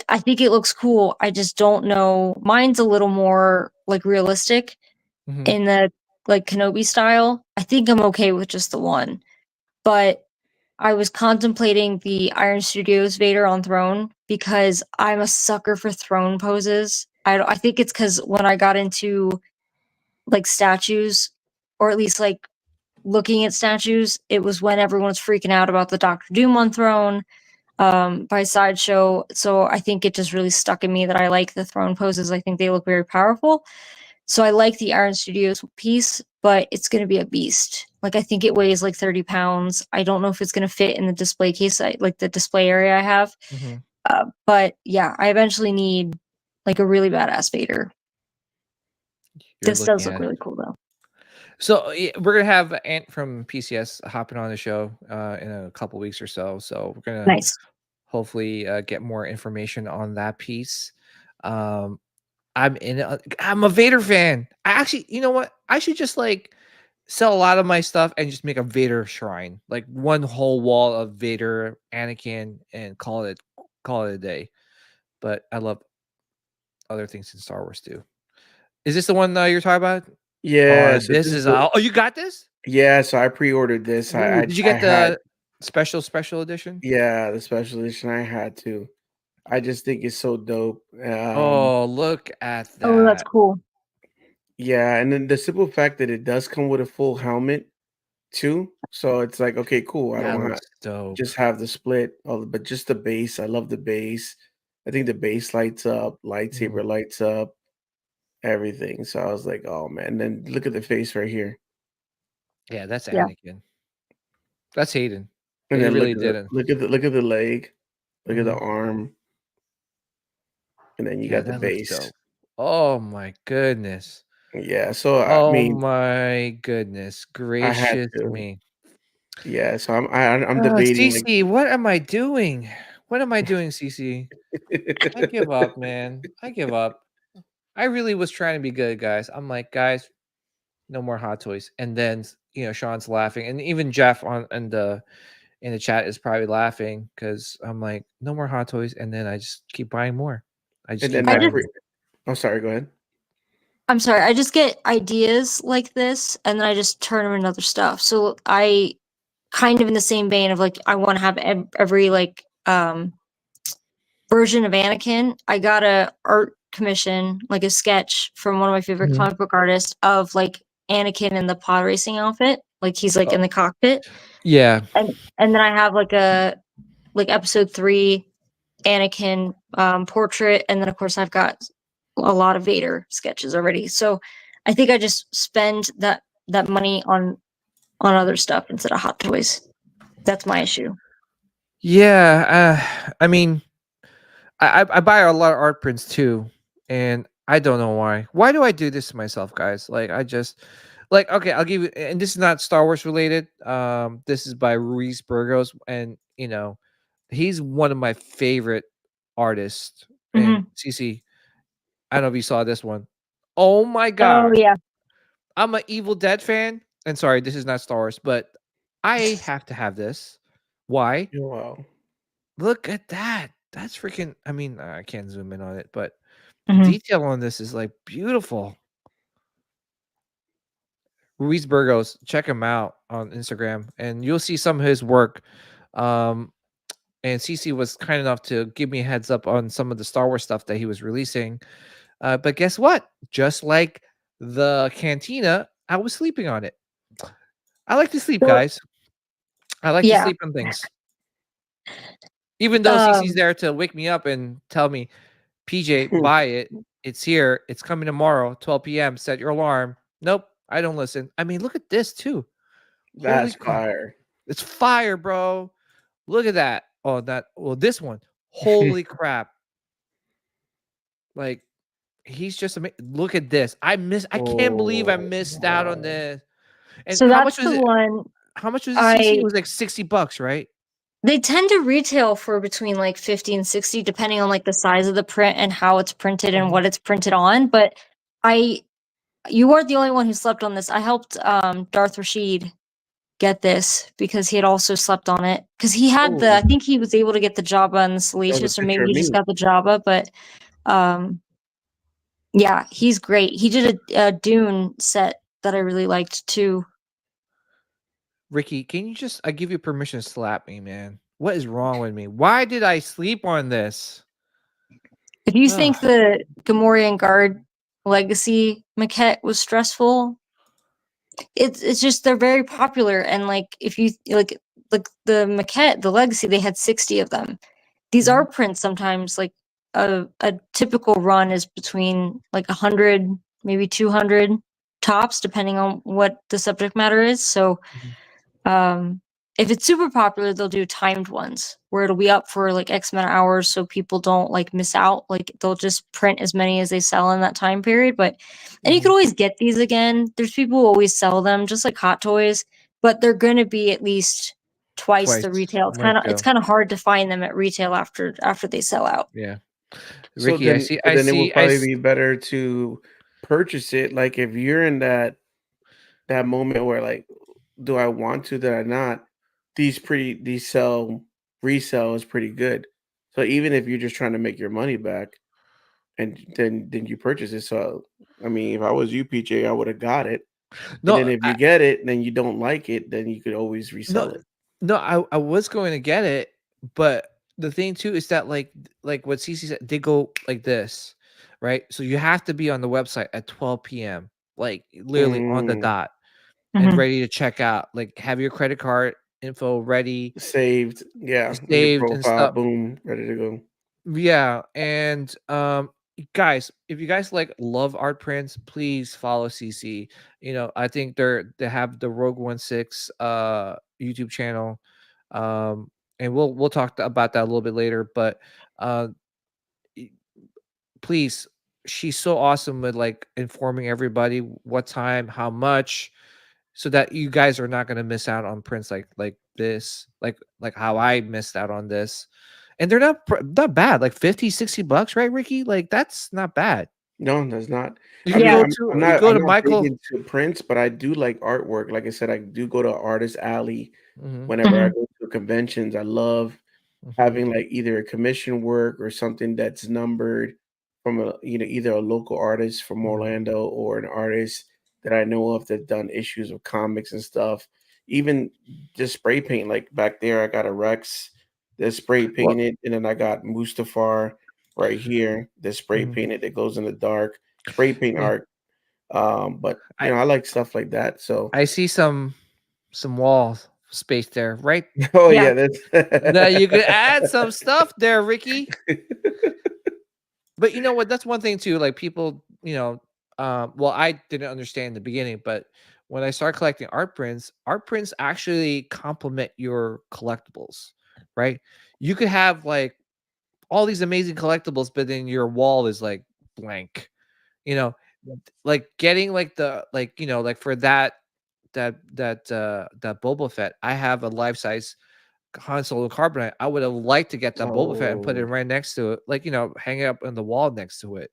I think it looks cool. I just don't know. Mine's a little more like realistic Mhm. in the like Kenobi style. I think I'm okay with just the one, but I was contemplating the Iron Studios Vader on Throne because I'm a sucker for throne poses. I think it's because when I got into like statues, or at least like looking at statues, it was when everyone was freaking out about the Doctor Doom on Throne by Sideshow. So I think it just really stuck in me that I like the throne poses. I think they look very powerful. So I like the Iron Studios piece, but it's going to be a beast. Like I think it weighs like 30 pounds. I don't know if it's going to fit in the display case, like the display area I have. Mhm. But yeah, I eventually need like a really badass Vader. You're This does looking look at it. really cool though. So we're gonna have Ant from PCS hopping on the show in a couple weeks or so. So we're gonna Nice. hopefully get more information on that piece. I'm in. I'm a Vader fan. I actually, you know what? I should just like sell a lot of my stuff and just make a Vader shrine, like one whole wall of Vader, Anakin, and call it a day. But I love other things in Star Wars too. Is this the one you're talking about? Yeah, Or so this this is is the, oh, you got this? yeah. So I pre-ordered this. Ooh, did you I get had the special edition? yeah the special edition. I had to. I just think it's so dope. Oh, look at Oh, that's that. cool. Yeah, and then the simple fact that it does come with a full helmet too. So it's like, okay, cool. I don't That want to looks dope. just have the split, but just the base. I love the base. I think the base lights up, lightsaber Mhm. lights up, everything. So I was like, oh man. And then look at the face right here. Yeah, that's Yeah. Anakin. That's Hayden. And They then really didn't. look at the leg, look at the Mhm. arm, and then you Yeah, got the that looks base. dope. Oh my goodness. Yeah. So I Oh mean, my goodness I had gracious to. me. Yeah. So I'm debating like Cece, what am I doing? What am I doing, CC? I give up, man. I give up. I really was trying to be good, guys. I'm like, guys, no more Hot Toys. And then Sean's laughing, and even Jeff in the chat is probably laughing because I'm like, no more Hot Toys, and then I just keep buying more. I just And keep then buying that I'm sorry, go ahead. I'm sorry, I just get ideas like this and then I just turn them into other stuff. So I kind of in the same vein of like I want to have every like version of Anakin. I got a art commission, like a sketch from one of my favorite Mhm. comic book artists of like Anakin in the pod racing outfit. Like he's like in the cockpit. Yeah. And then I have like a like episode 3 Anakin portrait, and then of course I've got a lot of Vader sketches already. So I think I just spend that money on other stuff instead of Hot Toys. That's my issue. Yeah. I mean, I buy a lot of art prints too, and I don't know why. Why do I do this to myself, guys? Like I just like okay, I'll give you, and this is not Star Wars related. This is by Ruiz Burgos, and he's one of my favorite artists. And CC, I don't know if you saw this one. Oh my Oh god. yeah. I'm an Evil Dead fan. And sorry, this is not Star Wars, but I have to have this. Why? Wow. Look at that. That's freaking, I mean, I can't zoom in on it, but Mhm. detail on this is like beautiful. Ruiz Burgos, check him out on Instagram and you'll see some of his work. And CC was kind enough to give me a heads up on some of the Star Wars stuff that he was releasing. But guess what? Just like the Cantina, I was sleeping on it. I like to sleep, So- guys. I like to Yeah. sleep on things. Even though CC's there to wake me up and tell me, PJ, buy it. It's here. It's coming tomorrow, 12 p.m. Set your alarm. Nope, I don't listen. I mean, look at this too. That's Holy crap. fire. It's fire, bro. Look at that. Oh, this one. Holy crap. Like, he's just amazing. Look at this. I can't believe I missed out on wow. this. And So how that's much was the it? one. How much was it? CC? It was like $60, right? They tend to retail for between like 50 and 60, depending on like the size of the print and how it's printed and what it's printed on. But you weren't the only one who slept on this. I helped Darth Rashid get this because he had also slept on it. Because he had I think he was able to get the Jabba and the Salacious, or picture maybe of he just me. got the Jabba. But yeah, he's great. He did a Dune set that I really liked too. Ricky, can you I give you permission to slap me, man. What is wrong with me? Why did I sleep on this? If you think the Gamorrean Guard Legacy maquette was stressful, it's just they're very popular, and like if you like the maquette, the Legacy, they had 60 of them. These art prints sometimes like a typical run is between like 100, maybe 200 tops, depending on what the subject matter is. So if it's super popular, they'll do timed ones where it'll be up for like X amount of hours so people don't like miss out. Like they'll just print as many as they sell in that time period. But and you can always get these again. There's people who always sell them, just like Hot Toys, but they're gonna be at least twice the retail. It's kind of hard to find them at retail after they sell out. Yeah. So Ricky, then, I see it would probably be better to purchase it. Like if you're in that moment where like, do I want to? Did I not? These resale is pretty good. So even if you're just trying to make your money back, and then you purchase it. So I mean, if I was you, PJ, I would have got it. No, and then if you get it, then you don't like it, then you could always resell it. No, I was going to get it, but the thing too is that like what CC said, they go like this, right? So you have to be on the website at 12 p.m. like literally on the dot and ready to check out. Like have your credit card info ready, saved, yeah, saved your and profile, stuff. boom, ready to go. Yeah, and guys, if you guys love art prints, please follow CC. I think they have the Rogue 16 YouTube channel. And we'll talk about that a little bit later, but please, she's so awesome with like informing everybody what time, how much, so that you guys are not going to miss out on prints like this, like how I missed out on this. and they're not bad. Like 50, 60 bucks, right, Ricky? Like that's not bad. No, that's not. You I can mean, Yeah. you go I'm to not big Michael. into prints, but I do like artwork. Like I said, I do go to Artist Alley Mhm, whenever I Mhm. go to conventions. I love mhm, having like either a commission work or something that's numbered from a either a local artist from mhm. Orlando or an artist that I know of that done issues of comics and stuff. Even just spray paint, like back there, I got a Rex that's spray Well, painted, and then I got Mustafar right here that's spray mhm, painted that goes in the dark. Spray paint yeah. art. But I I like stuff like that. So I see some wall space there, right? oh Yeah. yeah, that's Now you could add some stuff there, Ricky. But you know what? That's one thing too. Like people, well, I didn't understand in the beginning, but when I started collecting art prints actually complement your collectibles, right? You could have like all these amazing collectibles, but then your wall is like blank. You know, like getting like like for that Boba Fett, I have a life size Han Solo Carbonite. I would have liked to get that Boba Fett and put it oh right next to it, like hang it up on the wall next to it.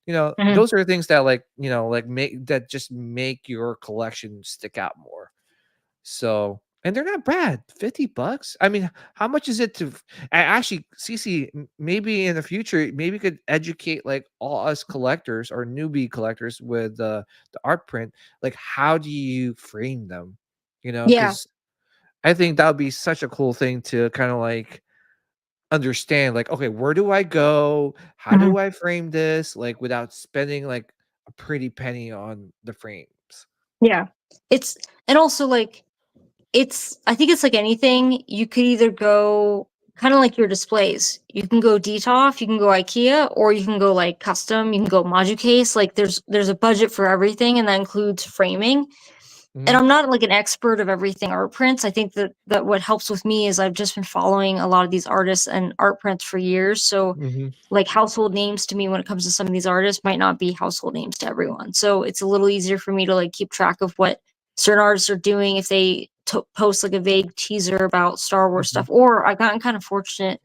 Mhm. Those are things that like make that just make your collection stick out more. So, and they're not bad. $50. I mean, how much is it to actually, CC, maybe in the future, maybe you could educate like all us collectors or newbie collectors with the art print. Like, how do you frame them? Yeah. Because I think that would be such a cool thing to kind of like understand. Like, okay, where do I go? How Mhm. do I frame this? Like, without spending like a pretty penny on the frames. Yeah. It's and also like I think it's like anything, you could either go kind of like your displays. You can go DTOF, you can go IKEA, or you can go like custom, you can go Modu Case. Like there's a budget for everything, and that includes framing. And Mhm, I'm not like an expert of everything art prints. I think that what helps with me is I've just been following a lot of these artists and art prints for years. So mhm, like household names to me when it comes to some of these artists might not be household names to everyone. So it's a little easier for me to like keep track of what certain artists are doing if they post like a vague teaser about Star Wars mhm, stuff. Or I've gotten kind of fortunate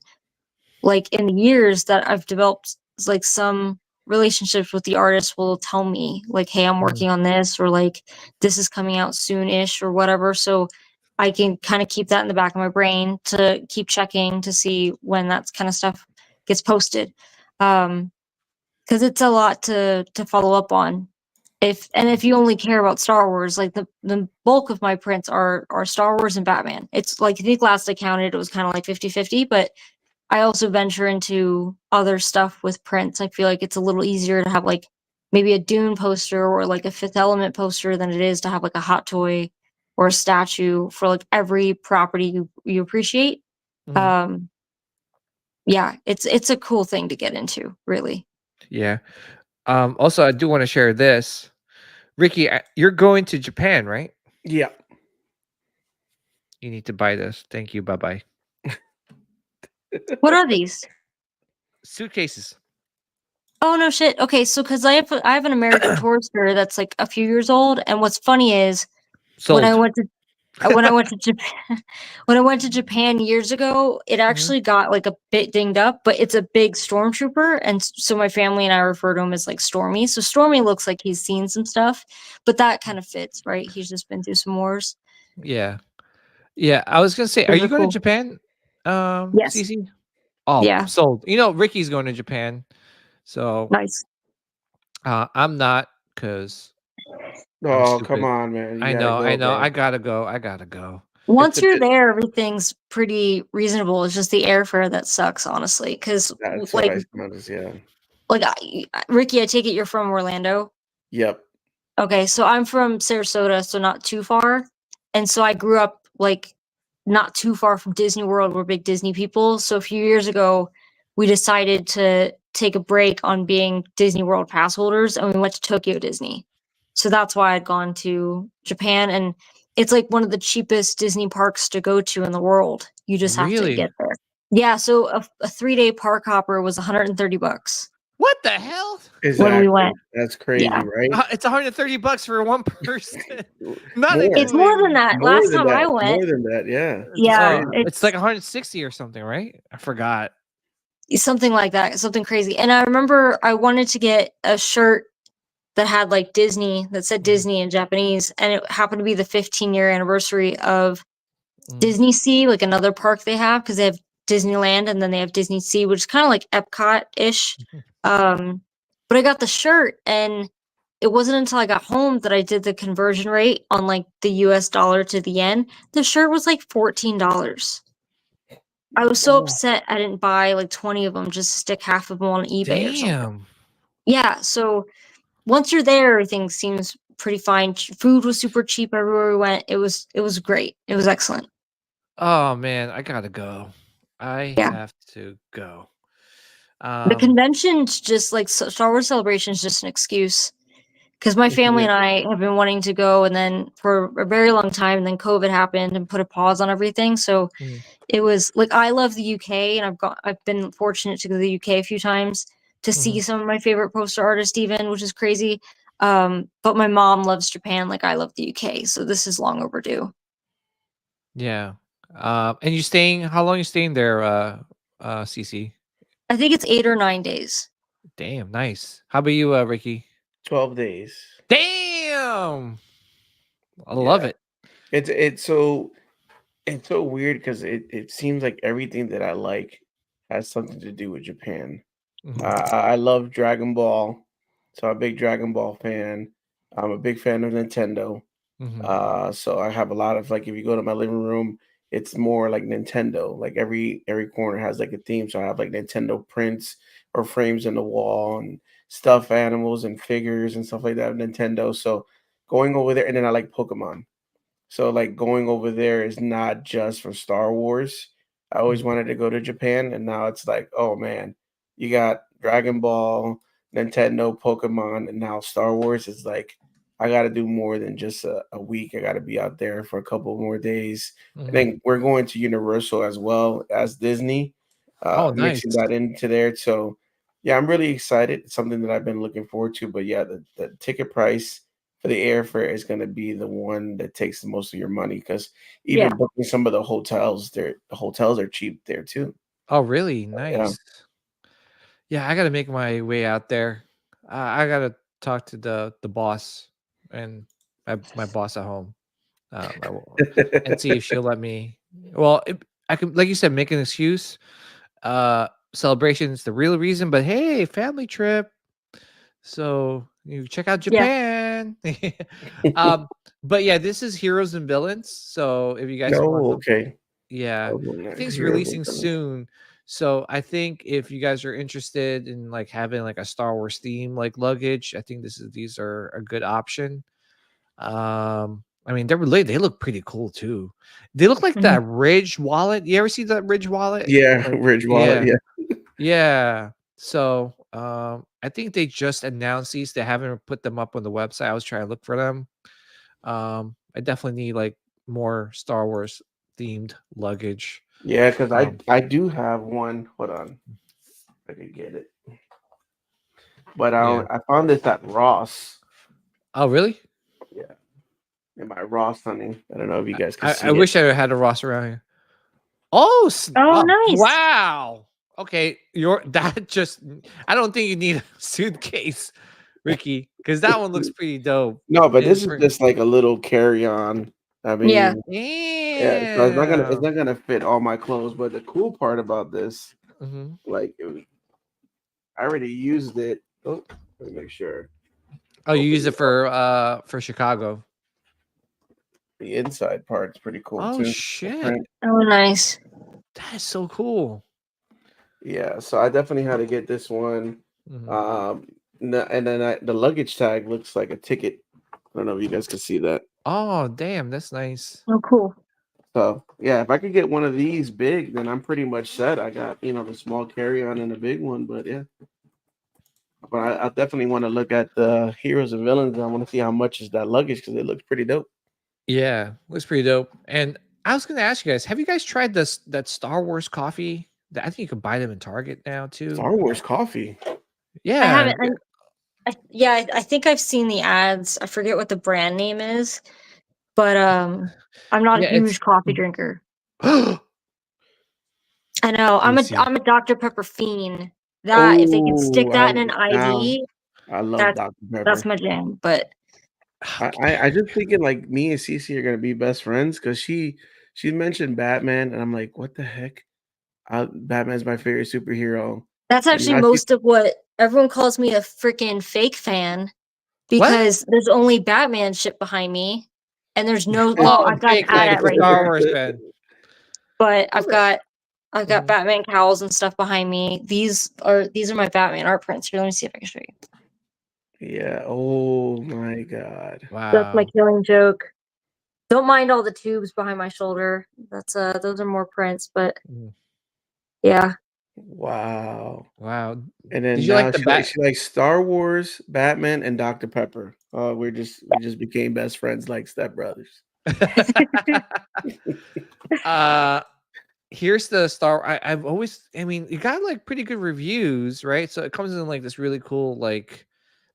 like in the years that I've developed like some relationships with the artist will tell me like, hey, I'm mhm. working on this, or like this is coming out soon-ish or whatever. So I can kind of keep that in the back of my brain to keep checking to see when that kind of stuff gets posted. Because it's a lot to follow up on. If you only care about Star Wars, like the bulk of my prints are Star Wars and Batman. It's like I think last I counted it was kind of like 50-50, but I also venture into other stuff with prints. I feel like it's a little easier to have like maybe a Dune poster or like a Fifth Element poster than it is to have like a hot toy or a statue for like every property you appreciate. Mhm. Um, yeah, it's a cool thing to get into, really. Yeah. Also, I do want to share this. Ricky, you're going to Japan, right? yeah. You need to buy this. Thank you. Bye bye. What are these? Suitcases Oh no shit. Okay, so because I have an American Tourister that's like a few years old, and what's funny is when I sold. went to when I went to Japan when I went to Japan years ago, it Mhm. actually got like a bit dinged up, but it's a big stormtrooper, and so my family and I refer to him as like Stormy. So Stormy looks like he's seen some stuff, but that kind of fits, right? He's just been through some wars. Yeah. Yeah. I was gonna say, are Those you are going to cool. Japan? Yes. CC? Oh, Yeah. sold. Ricky's going to Japan. So Nice. I'm not because I'm Oh, come stupid. on, man. You I gotta know, I go, know. I bro. gotta go. I gotta go. It's Once a you're bit there, everything's pretty reasonable. It's just the airfare that sucks, honestly. Because That's what I noticed. Yeah. Ricky, I take it you're from Orlando. Yep. Okay, so I'm from Sarasota, so not too far. And so I grew up like not too far from Disney World. We're big Disney people. So a few years ago, we decided to take a break on being Disney World pass holders and we went to Tokyo Disney. So that's why I'd gone to Japan, and it's like one of the cheapest Disney parks to go to in the world. You just have to really. get there. Yeah, so a 3-day park hopper was $130. What the hell? Exactly. went. That's crazy, Yeah. right? It's $130 for one person. Not More. It's more than including. that. More Last than time I that. went, More than that. Yeah. It's, yeah, it's like 160 or something, right? I forgot. something like that, something crazy. And I remember I wanted to get a shirt that had like Disney, that said Disney in Japanese, and it happened to be the 15-year anniversary of Disney Sea, like another park they have, because they have Disneyland and then they have Disney Sea, which is kind of like Epcot-ish. But I got the shirt, and it wasn't until I got home that I did the conversion rate on like the US dollar to the yen. The shirt was like $14. I was so upset I didn't buy like 20 of them just to stick half of them on eBay or something. Damn. Yeah, so once you're there, everything seems pretty fine. Food was super cheap everywhere we went. It was great. It was excellent. Oh man, I gotta go. I Yeah. have to go. The convention's just like Star Wars Celebration is just an excuse. Because my family and I have been wanting to go, and then for a very long time, and then COVID happened and put a pause on everything. So it was like, I love the UK, and I've been fortunate to go to the UK a few times to see some of my favorite poster artists, even, which is crazy. But my mom loves Japan, like I love the UK, so this is long overdue. Yeah. And you staying? How long you staying there, CC? I think it's 8 or 9 days. Damn, nice. How about you, Ricky? 12 days. Damn. I love it. It's so weird because it seems like everything that I like has something to do with Japan. I love Dragon Ball, so I'm a big Dragon Ball fan. I'm a big fan of Nintendo. So I have a lot of, like, if you go to my living room, it's more like Nintendo. Like every corner has like a theme. So I have like Nintendo prints or frames in the wall and stuffed animals and figures and stuff like that of Nintendo. So going over there, and then I like Pokemon. So like going over there is not just for Star Wars. I always wanted to go to Japan, and now it's like, oh man, you got Dragon Ball, Nintendo, Pokemon, and now Star Wars. Is like, I got to do more than just a week. I got to be out there for a couple more days. I think we're going to Universal as well as Disney, mixing that into there. So yeah, I'm really excited. It's something that I've been looking forward to. But yeah, the ticket price for the airfare is going to be the one that takes the most of your money, because even booking some of the hotels, the hotels are cheap there too. Oh, really? Nice. Yeah, I got to make my way out there. I got to talk to the boss and my boss at home, and see if she'll let me. Well, I can, like you said, make an excuse. Celebration is the real reason, but hey, family trip. So you check out Japan. But yeah, this is Heroes and Villains. So if you guys want yeah, I think it's releasing soon. So I think if you guys are interested in like having like a Star Wars theme like luggage, I think these are a good option. I mean, they look pretty cool too. They look like that Ridge wallet. You ever see that Ridge wallet? Yeah, Ridge wallet. Yeah. So I think they just announced these. They haven't put them up on the website. I was trying to look for them. I definitely need like more Star Wars themed luggage. Yeah, because I do have one. Hold on, I can get it. But I found this at Ross. Oh, really? Yeah, in my Ross hunting. I don't know if you guys can see I wish I had a Ross around here. Oh, nice. Wow. Okay, that just, I don't think you need a suitcase, Ricky, because that one looks pretty dope. No, but this is just like a little carry-on. I mean, Yeah. So it's not gonna fit all my clothes. But the cool part about this, like, I already used it. Oh, let me make sure. Oh, you use it for Chicago. The inside part's pretty cool too. Oh shit! Oh, nice. That is so cool. Yeah, so I definitely had to get this one. And then the luggage tag looks like a ticket. I don't know if you guys can see that. Oh, damn, that's nice. Oh, cool. So yeah, if I could get one of these big, then I'm pretty much set. I got, the small carry-on and the big one, but yeah. But I definitely want to look at the Heroes and Villains. I want to see how much is that luggage, because it looks pretty dope. Yeah, looks pretty dope. And I was going to ask you guys, have you guys tried that Star Wars coffee? I think you can buy them in Target now too. Star Wars coffee. Yeah. I haven't. I think I've seen the ads. I forget what the brand name is, but I'm not a Yeah, it's huge coffee drinker. I know. Let me see. I'm a Dr. Pepper fiend. That if they can stick Oh, that in an now IV, I love that's Dr. that's Pepper. my jam. But I just thinking like me and Cece are gonna be best friends because she mentioned Batman and I'm like, what the heck? Batman's my favorite superhero. that's And actually now she most of what everyone calls me, a freaking fake fan, What? because there's only Batman shit behind me, and there's no. Well, Oh, I've got an fake ad like at right Star here, Wars fan. but Okay. I've got Mhm. Batman cowls and stuff behind me. These are my Batman art prints. Here, let me see if I can show you. Yeah. Oh my god. That's my Wow. Killing Joke. Don't mind all the tubes behind my shoulder. That's those are more prints, but Mm. yeah. Wow. Wow. And Did then you like now the bat? she likes Star Wars, Batman, and Dr. Pepper. We just became best friends like stepbrothers. uh Here's the I've always, I mean, it got like pretty good reviews, right? So it comes in like this really cool like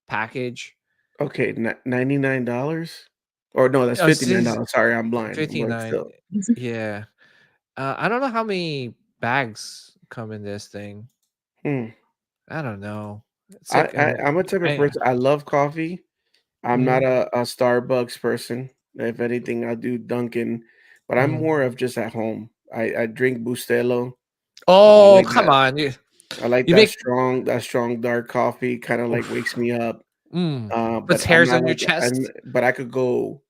package. Okay, $99? Or no, that's Oh, this is $59. Sorry, I'm blind, but 59. still. Yeah. I don't know how many bags come in this thing. Hmm. I don't know. It's I, like I I'm a type of I person. I love coffee. I'm not mhm. a Starbucks person. If anything, I do Dunkin', but I'm Mhm. more of just at home. I drink Bustelo. I Oh, like come that. on. I like You make that strong dark coffee. Kind of like wakes oof, me up. puts But I'm hairs not on your like chest. but I could go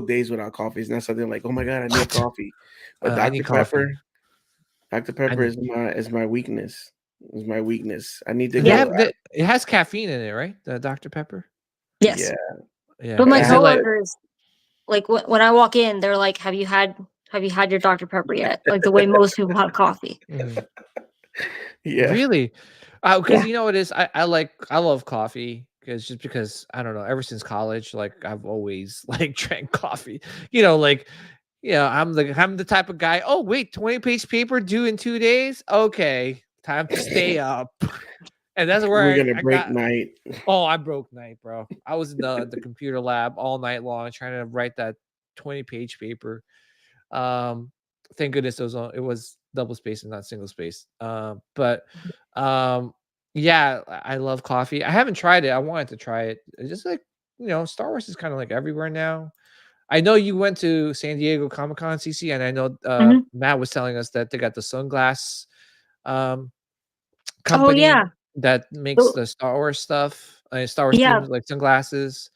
days without coffee. It's not something like, oh my god, I need What? coffee. But I need coffee. Dr. I Pepper need is my weakness. Is my weakness. I need to Yeah. go. it has caffeine in it, right? The Dr. Pepper? Yes. Yeah, Yeah. But but my I Is it have like to. coworkers, like when I walk in, they're like, have you had your Dr. Pepper yet?" Like the way most people have coffee. mhm. Yeah. Really? Yeah. Because you know what it is? I love coffee because I don't know, ever since college, like I've always like drank coffee. Like I'm the type of guy, oh wait, 20-page paper due in 2 days? Okay, time to stay up. And that's We're where gonna I break got night. oh, I broke night, bro. I was in the computer lab all night long trying to write that 20-page paper. Um, thank goodness it was double space and not single space. But yeah, I love coffee. I haven't tried it. I wanted to try it. It's just like Star Wars is kind of like everywhere now. I know you went to San Diego Comic Con, CC, and I know Mhm. Matt was telling us that they got the sunglass um, Oh company yeah. that makes So, the Star Wars stuff, Star Wars yeah. themed like sunglasses.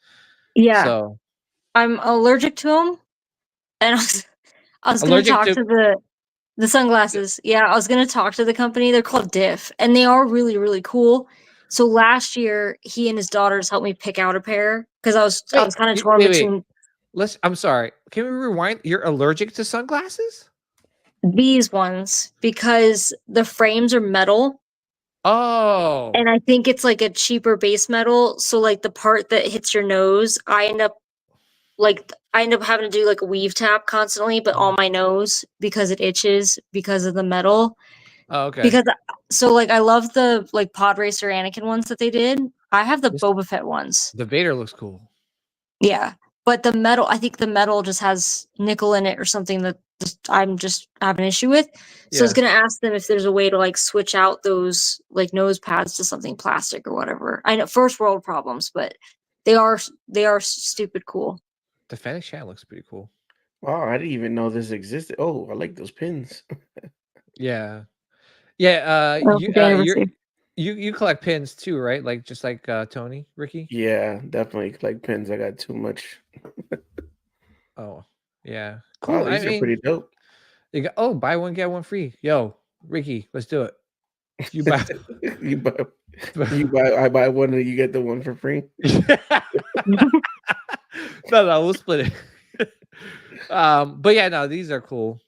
Yeah. So I'm allergic to them, and I was gonna allergic talk to to the sunglasses. Yeah, I was gonna talk to the company. They're called Diff, and they are really, really cool. So last year, he and his daughters helped me pick out a pair because I wait, was kind of torn wait. between I'm sorry. Can we rewind? You're allergic to sunglasses? these ones because the frames are metal, Oh. and I think it's like a cheaper base metal. So like the part that hits your nose, I end up having to do like a weave tap constantly, but on Mhm. my nose because it itches because of the metal. Oh, okay. Because so like I love the like Pod Racer Anakin ones that they did. I have the This Boba Fett ones. the Vader looks cool. Yeah. But the metal, I think the metal just has nickel in it or something that I'm just have an issue with. So I was Yeah. gonna ask them if there's a way to like switch out those like nose pads to something plastic or whatever. I know first world problems, but they are stupid cool. The Fennec Shan looks pretty cool. Wow, I didn't even know this existed. Oh, I like those pins. Yeah. Yeah, Oh, for the anniversary. you collect pins too, right? Like just like Tony, Ricky? Yeah, definitely like pins. I got too much. Oh, yeah. Wow, Cool. I these are mean, pretty dope. you go, oh, buy one, get one free. Yo, Ricky, let's do it. You buy you buy I buy one and you get the one for free. No, we'll split it. But yeah, no, these are cool.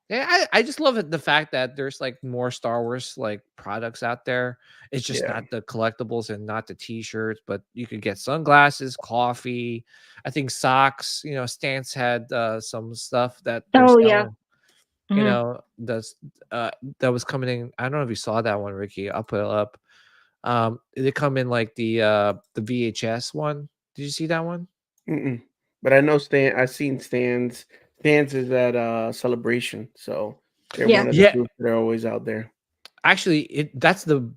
Yeah, I just love it, the fact that there's like more Star Wars like products out there. It's just Yeah. not the collectibles and not the t-shirts, but you could get sunglasses, coffee, I think socks. Stance had some stuff that they're Oh yeah. selling, Mhm. that's that was coming in. I don't know if you saw that one, Ricky. I'll put it up. They come in like the VHS one. Did you see that one? Mm-mm. But I know Stan. I've seen Stan's. Stan's is at Celebration, so they're Yeah. one of the Yeah. groups that are always out there. Actually, that's the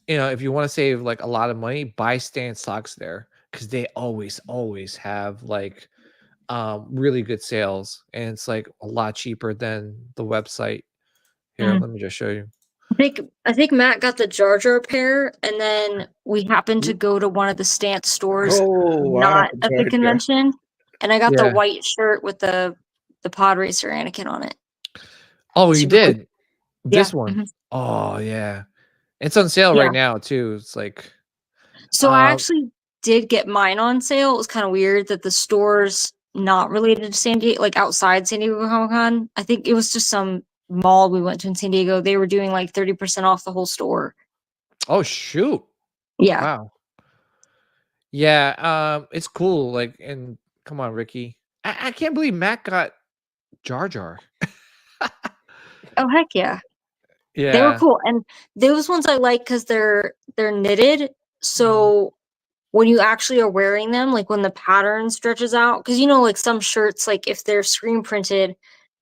if you want to save like a lot of money, buy Stan socks there because they always have like really good sales, and it's like a lot cheaper than the website. Here, Mm. let me just show you. I think Matt got the Jar Jar pair, and then we happened to go to one of the Stance stores, Oh wow, not at the Jar Jar. convention, and I got the Yeah. white shirt with the pod racer Anakin on it. Oh, you Super cool. did this Yeah. one. Mhm. Oh yeah, it's on sale Yeah. right now too. It's like So I actually did get mine on sale. It was kind of weird that the stores not related to San Diego, like outside San Diego Comic-Con, I think it was just some mall we went to in San Diego. They were doing like 30% off the whole store. oh shoot, Yeah. wow. Yeah, it's cool. Like, and come on, Ricky. I can't believe Matt got Jar Jar. Oh heck yeah. Yeah. They were cool. And those ones I like because they're knitted. So when you actually are wearing them, like when the pattern stretches out, because like some shirts, like if they're screen printed,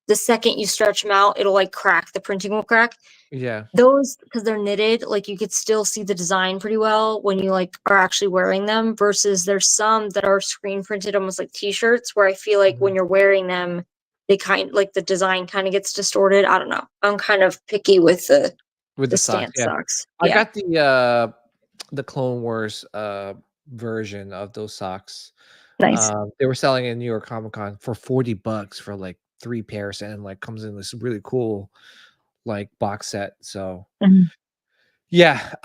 the second you stretch them out, it'll like crack. The printing will crack. Yeah. Those, because they're knitted, like you could still see the design pretty well when you like are actually wearing them. Versus there's some that are screen printed, almost like t-shirts, where I feel like when you're wearing them, they kind like the design kind of gets distorted. I don't know. I'm kind of picky with the socks. Stance Yeah. socks. I Yeah. got the Clone Wars version of those socks. Nice. They were selling in New York Comic Con for $40 for like 3 pairs, and like comes in this really cool like box set. So Mhm. yeah.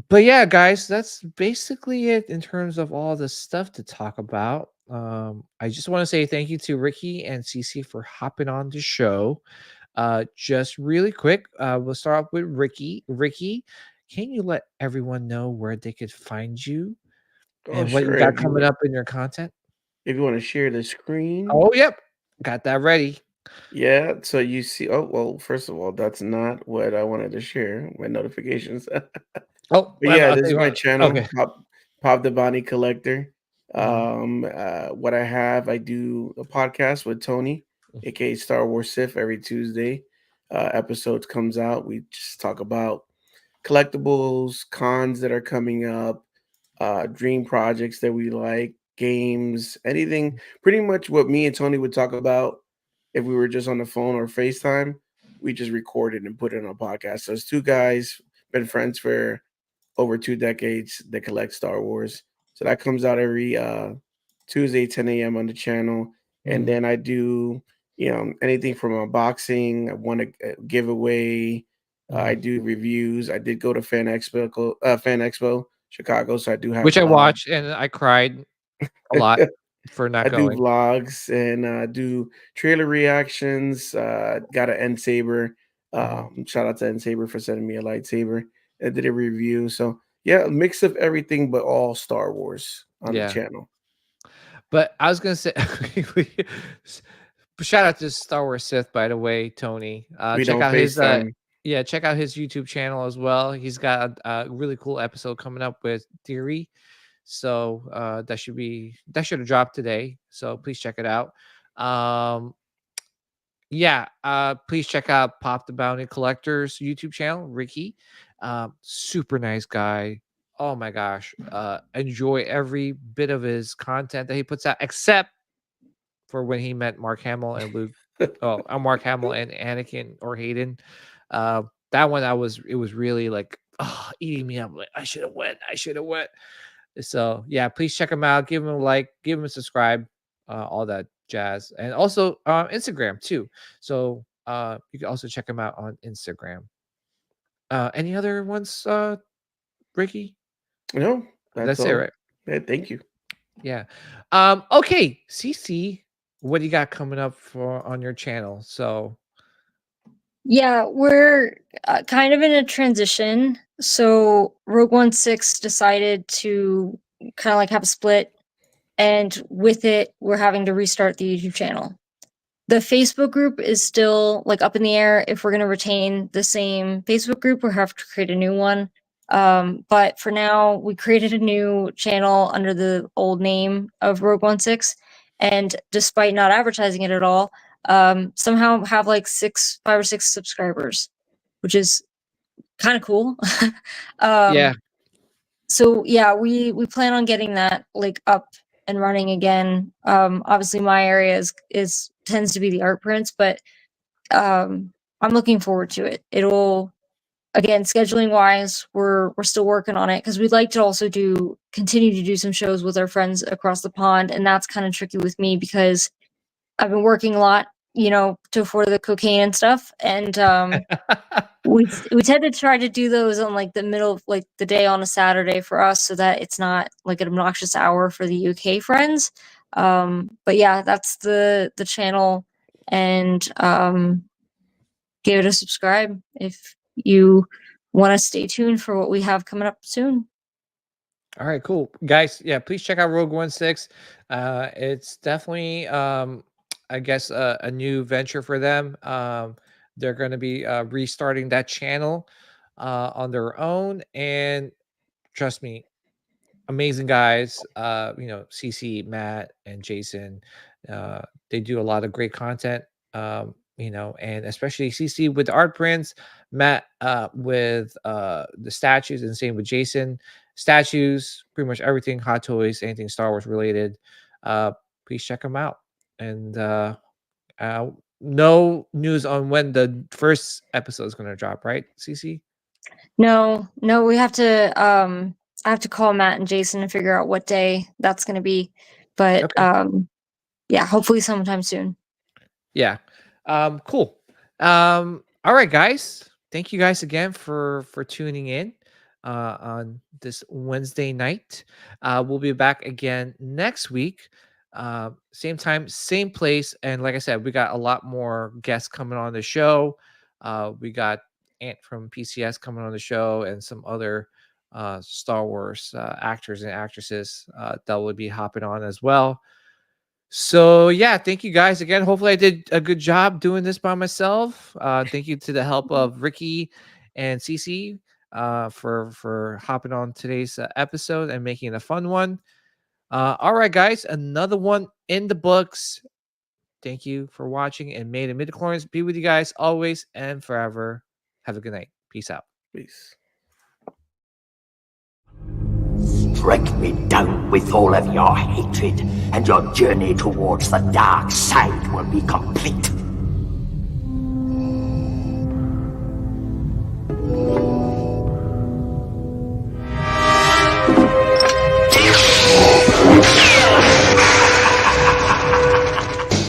But yeah, guys, that's basically it in terms of all the stuff to talk about. I just want to say thank you to Ricky and Cece for hopping on the show. Just really quick, we'll start off with Ricky. Ricky, can you let everyone know where they could find you Oh and what you sure. got coming up in your content? If you want to share the screen. Oh, yep, got that ready. Yeah, so you see, oh, well, first of all, that's not what I wanted to share, my notifications. Oh, But yeah, I'll this tell is you my what. channel, Okay. Pop the Bonnie Collector. Mhm. What I have, I do a podcast with Tony, aka Star Wars Sith, every Tuesday. Episodes comes out. We just talk about collectibles, cons that are coming up, dream projects that we like, games, anything. Pretty much what me and Tony would talk about if we were just on the phone or FaceTime. We just record it and put it on a podcast. So it's two guys, been friends for over 2 decades that collect Star Wars. So that comes out every Tuesday, 10 a.m. on the channel. And Mhm. then I do, anything from unboxing. I want to giveaway. I Mhm. do reviews. I did go to Fan Expo Chicago, so I do have Which I vlogs. watched and I cried a lot for not I do going. vlogs and do trailer reactions. Got an N Saber. Shout out to N Saber for sending me a lightsaber. I did a review. So yeah, a mix of everything, but all Star Wars on the Yeah. channel. But I was gonna say, shout out to Star Wars Sith, by the way, Tony. We Check don't out his FaceTime. check out his YouTube channel as well. He's got a really cool episode coming up with Theory, so that should have dropped today. So please check it out. Yeah, please check out Pop the Bounty Collector's YouTube channel, Ricky. Super nice guy. Oh my gosh. Enjoy every bit of his content that he puts out, except for when he met Mark Hamill and Luke. Mark Hamill and Anakin or Hayden. That one it was really like eating me up. Like I should have went. So yeah, please check him out. Give him a like, give him a subscribe, all that jazz. And also Instagram too. So you can also check him out on Instagram. Any other ones, Ricky? No, That's all. it, right? Yeah, thank you. Yeah. Okay, CC, what do you got coming up on your channel? So Yeah, we're kind of in a transition. So Rogue One 6 decided to kind of like have a split, and with it, we're having to restart the YouTube channel. The Facebook group is still like up in the air if we're going to retain the same Facebook group or have to create a new one. But for now, we created a new channel under the old name of Rogue 16, and despite not advertising it at all, somehow have like 5 or 6 subscribers, which is kind of cool. Yeah. So yeah, we plan on getting that like up and running again. Obviously my area is tends to be the art prints, but I'm looking forward to it. It'll, again, scheduling wise, we're still working on it because we'd like to also continue to do some shows with our friends across the pond, and that's kind of tricky with me because I've been working a lot, to afford the cocaine and stuff, and we tend to try to do those on like the middle of like the day on a Saturday for us, so that it's not like an obnoxious hour for the UK friends. But yeah, that's the channel, and give it a subscribe if you want to stay tuned for what we have coming up soon. All right, cool, guys. Yeah, please check out Rogue 16. It's definitely, I guess, a new venture for them. They're going to be restarting that channel on their own, and trust me, amazing guys. CC, Matt, and Jason. They do a lot of great content. And especially CC with the art prints, Matt with the statues, and same with Jason. Statues, pretty much everything, Hot Toys, anything Star Wars related. Please check them out. And no news on when the first episode is going to drop, right, CC? No, we have to I have to call Matt and Jason and figure out what day that's going to be, but Okay. yeah, hopefully sometime soon. Yeah. Cool. All right, guys. Thank you guys again for tuning in on this Wednesday night. We'll be back again next week. Same time, same place. And like I said, we got a lot more guests coming on the show. We got Ant from PCS coming on the show, and some other Star Wars actors and actresses that will be hopping on as well. So yeah, thank you guys again. Hopefully I did a good job doing this by myself. Thank you to the help of Ricky and CC for hopping on today's episode and making it a fun one. All right, guys, another one in the books. Thank you for watching, and may the midichlorians be with you guys always and forever. Have a good night. Peace out. Peace. Strike me down with all of your hatred, and your journey towards the dark side will be complete.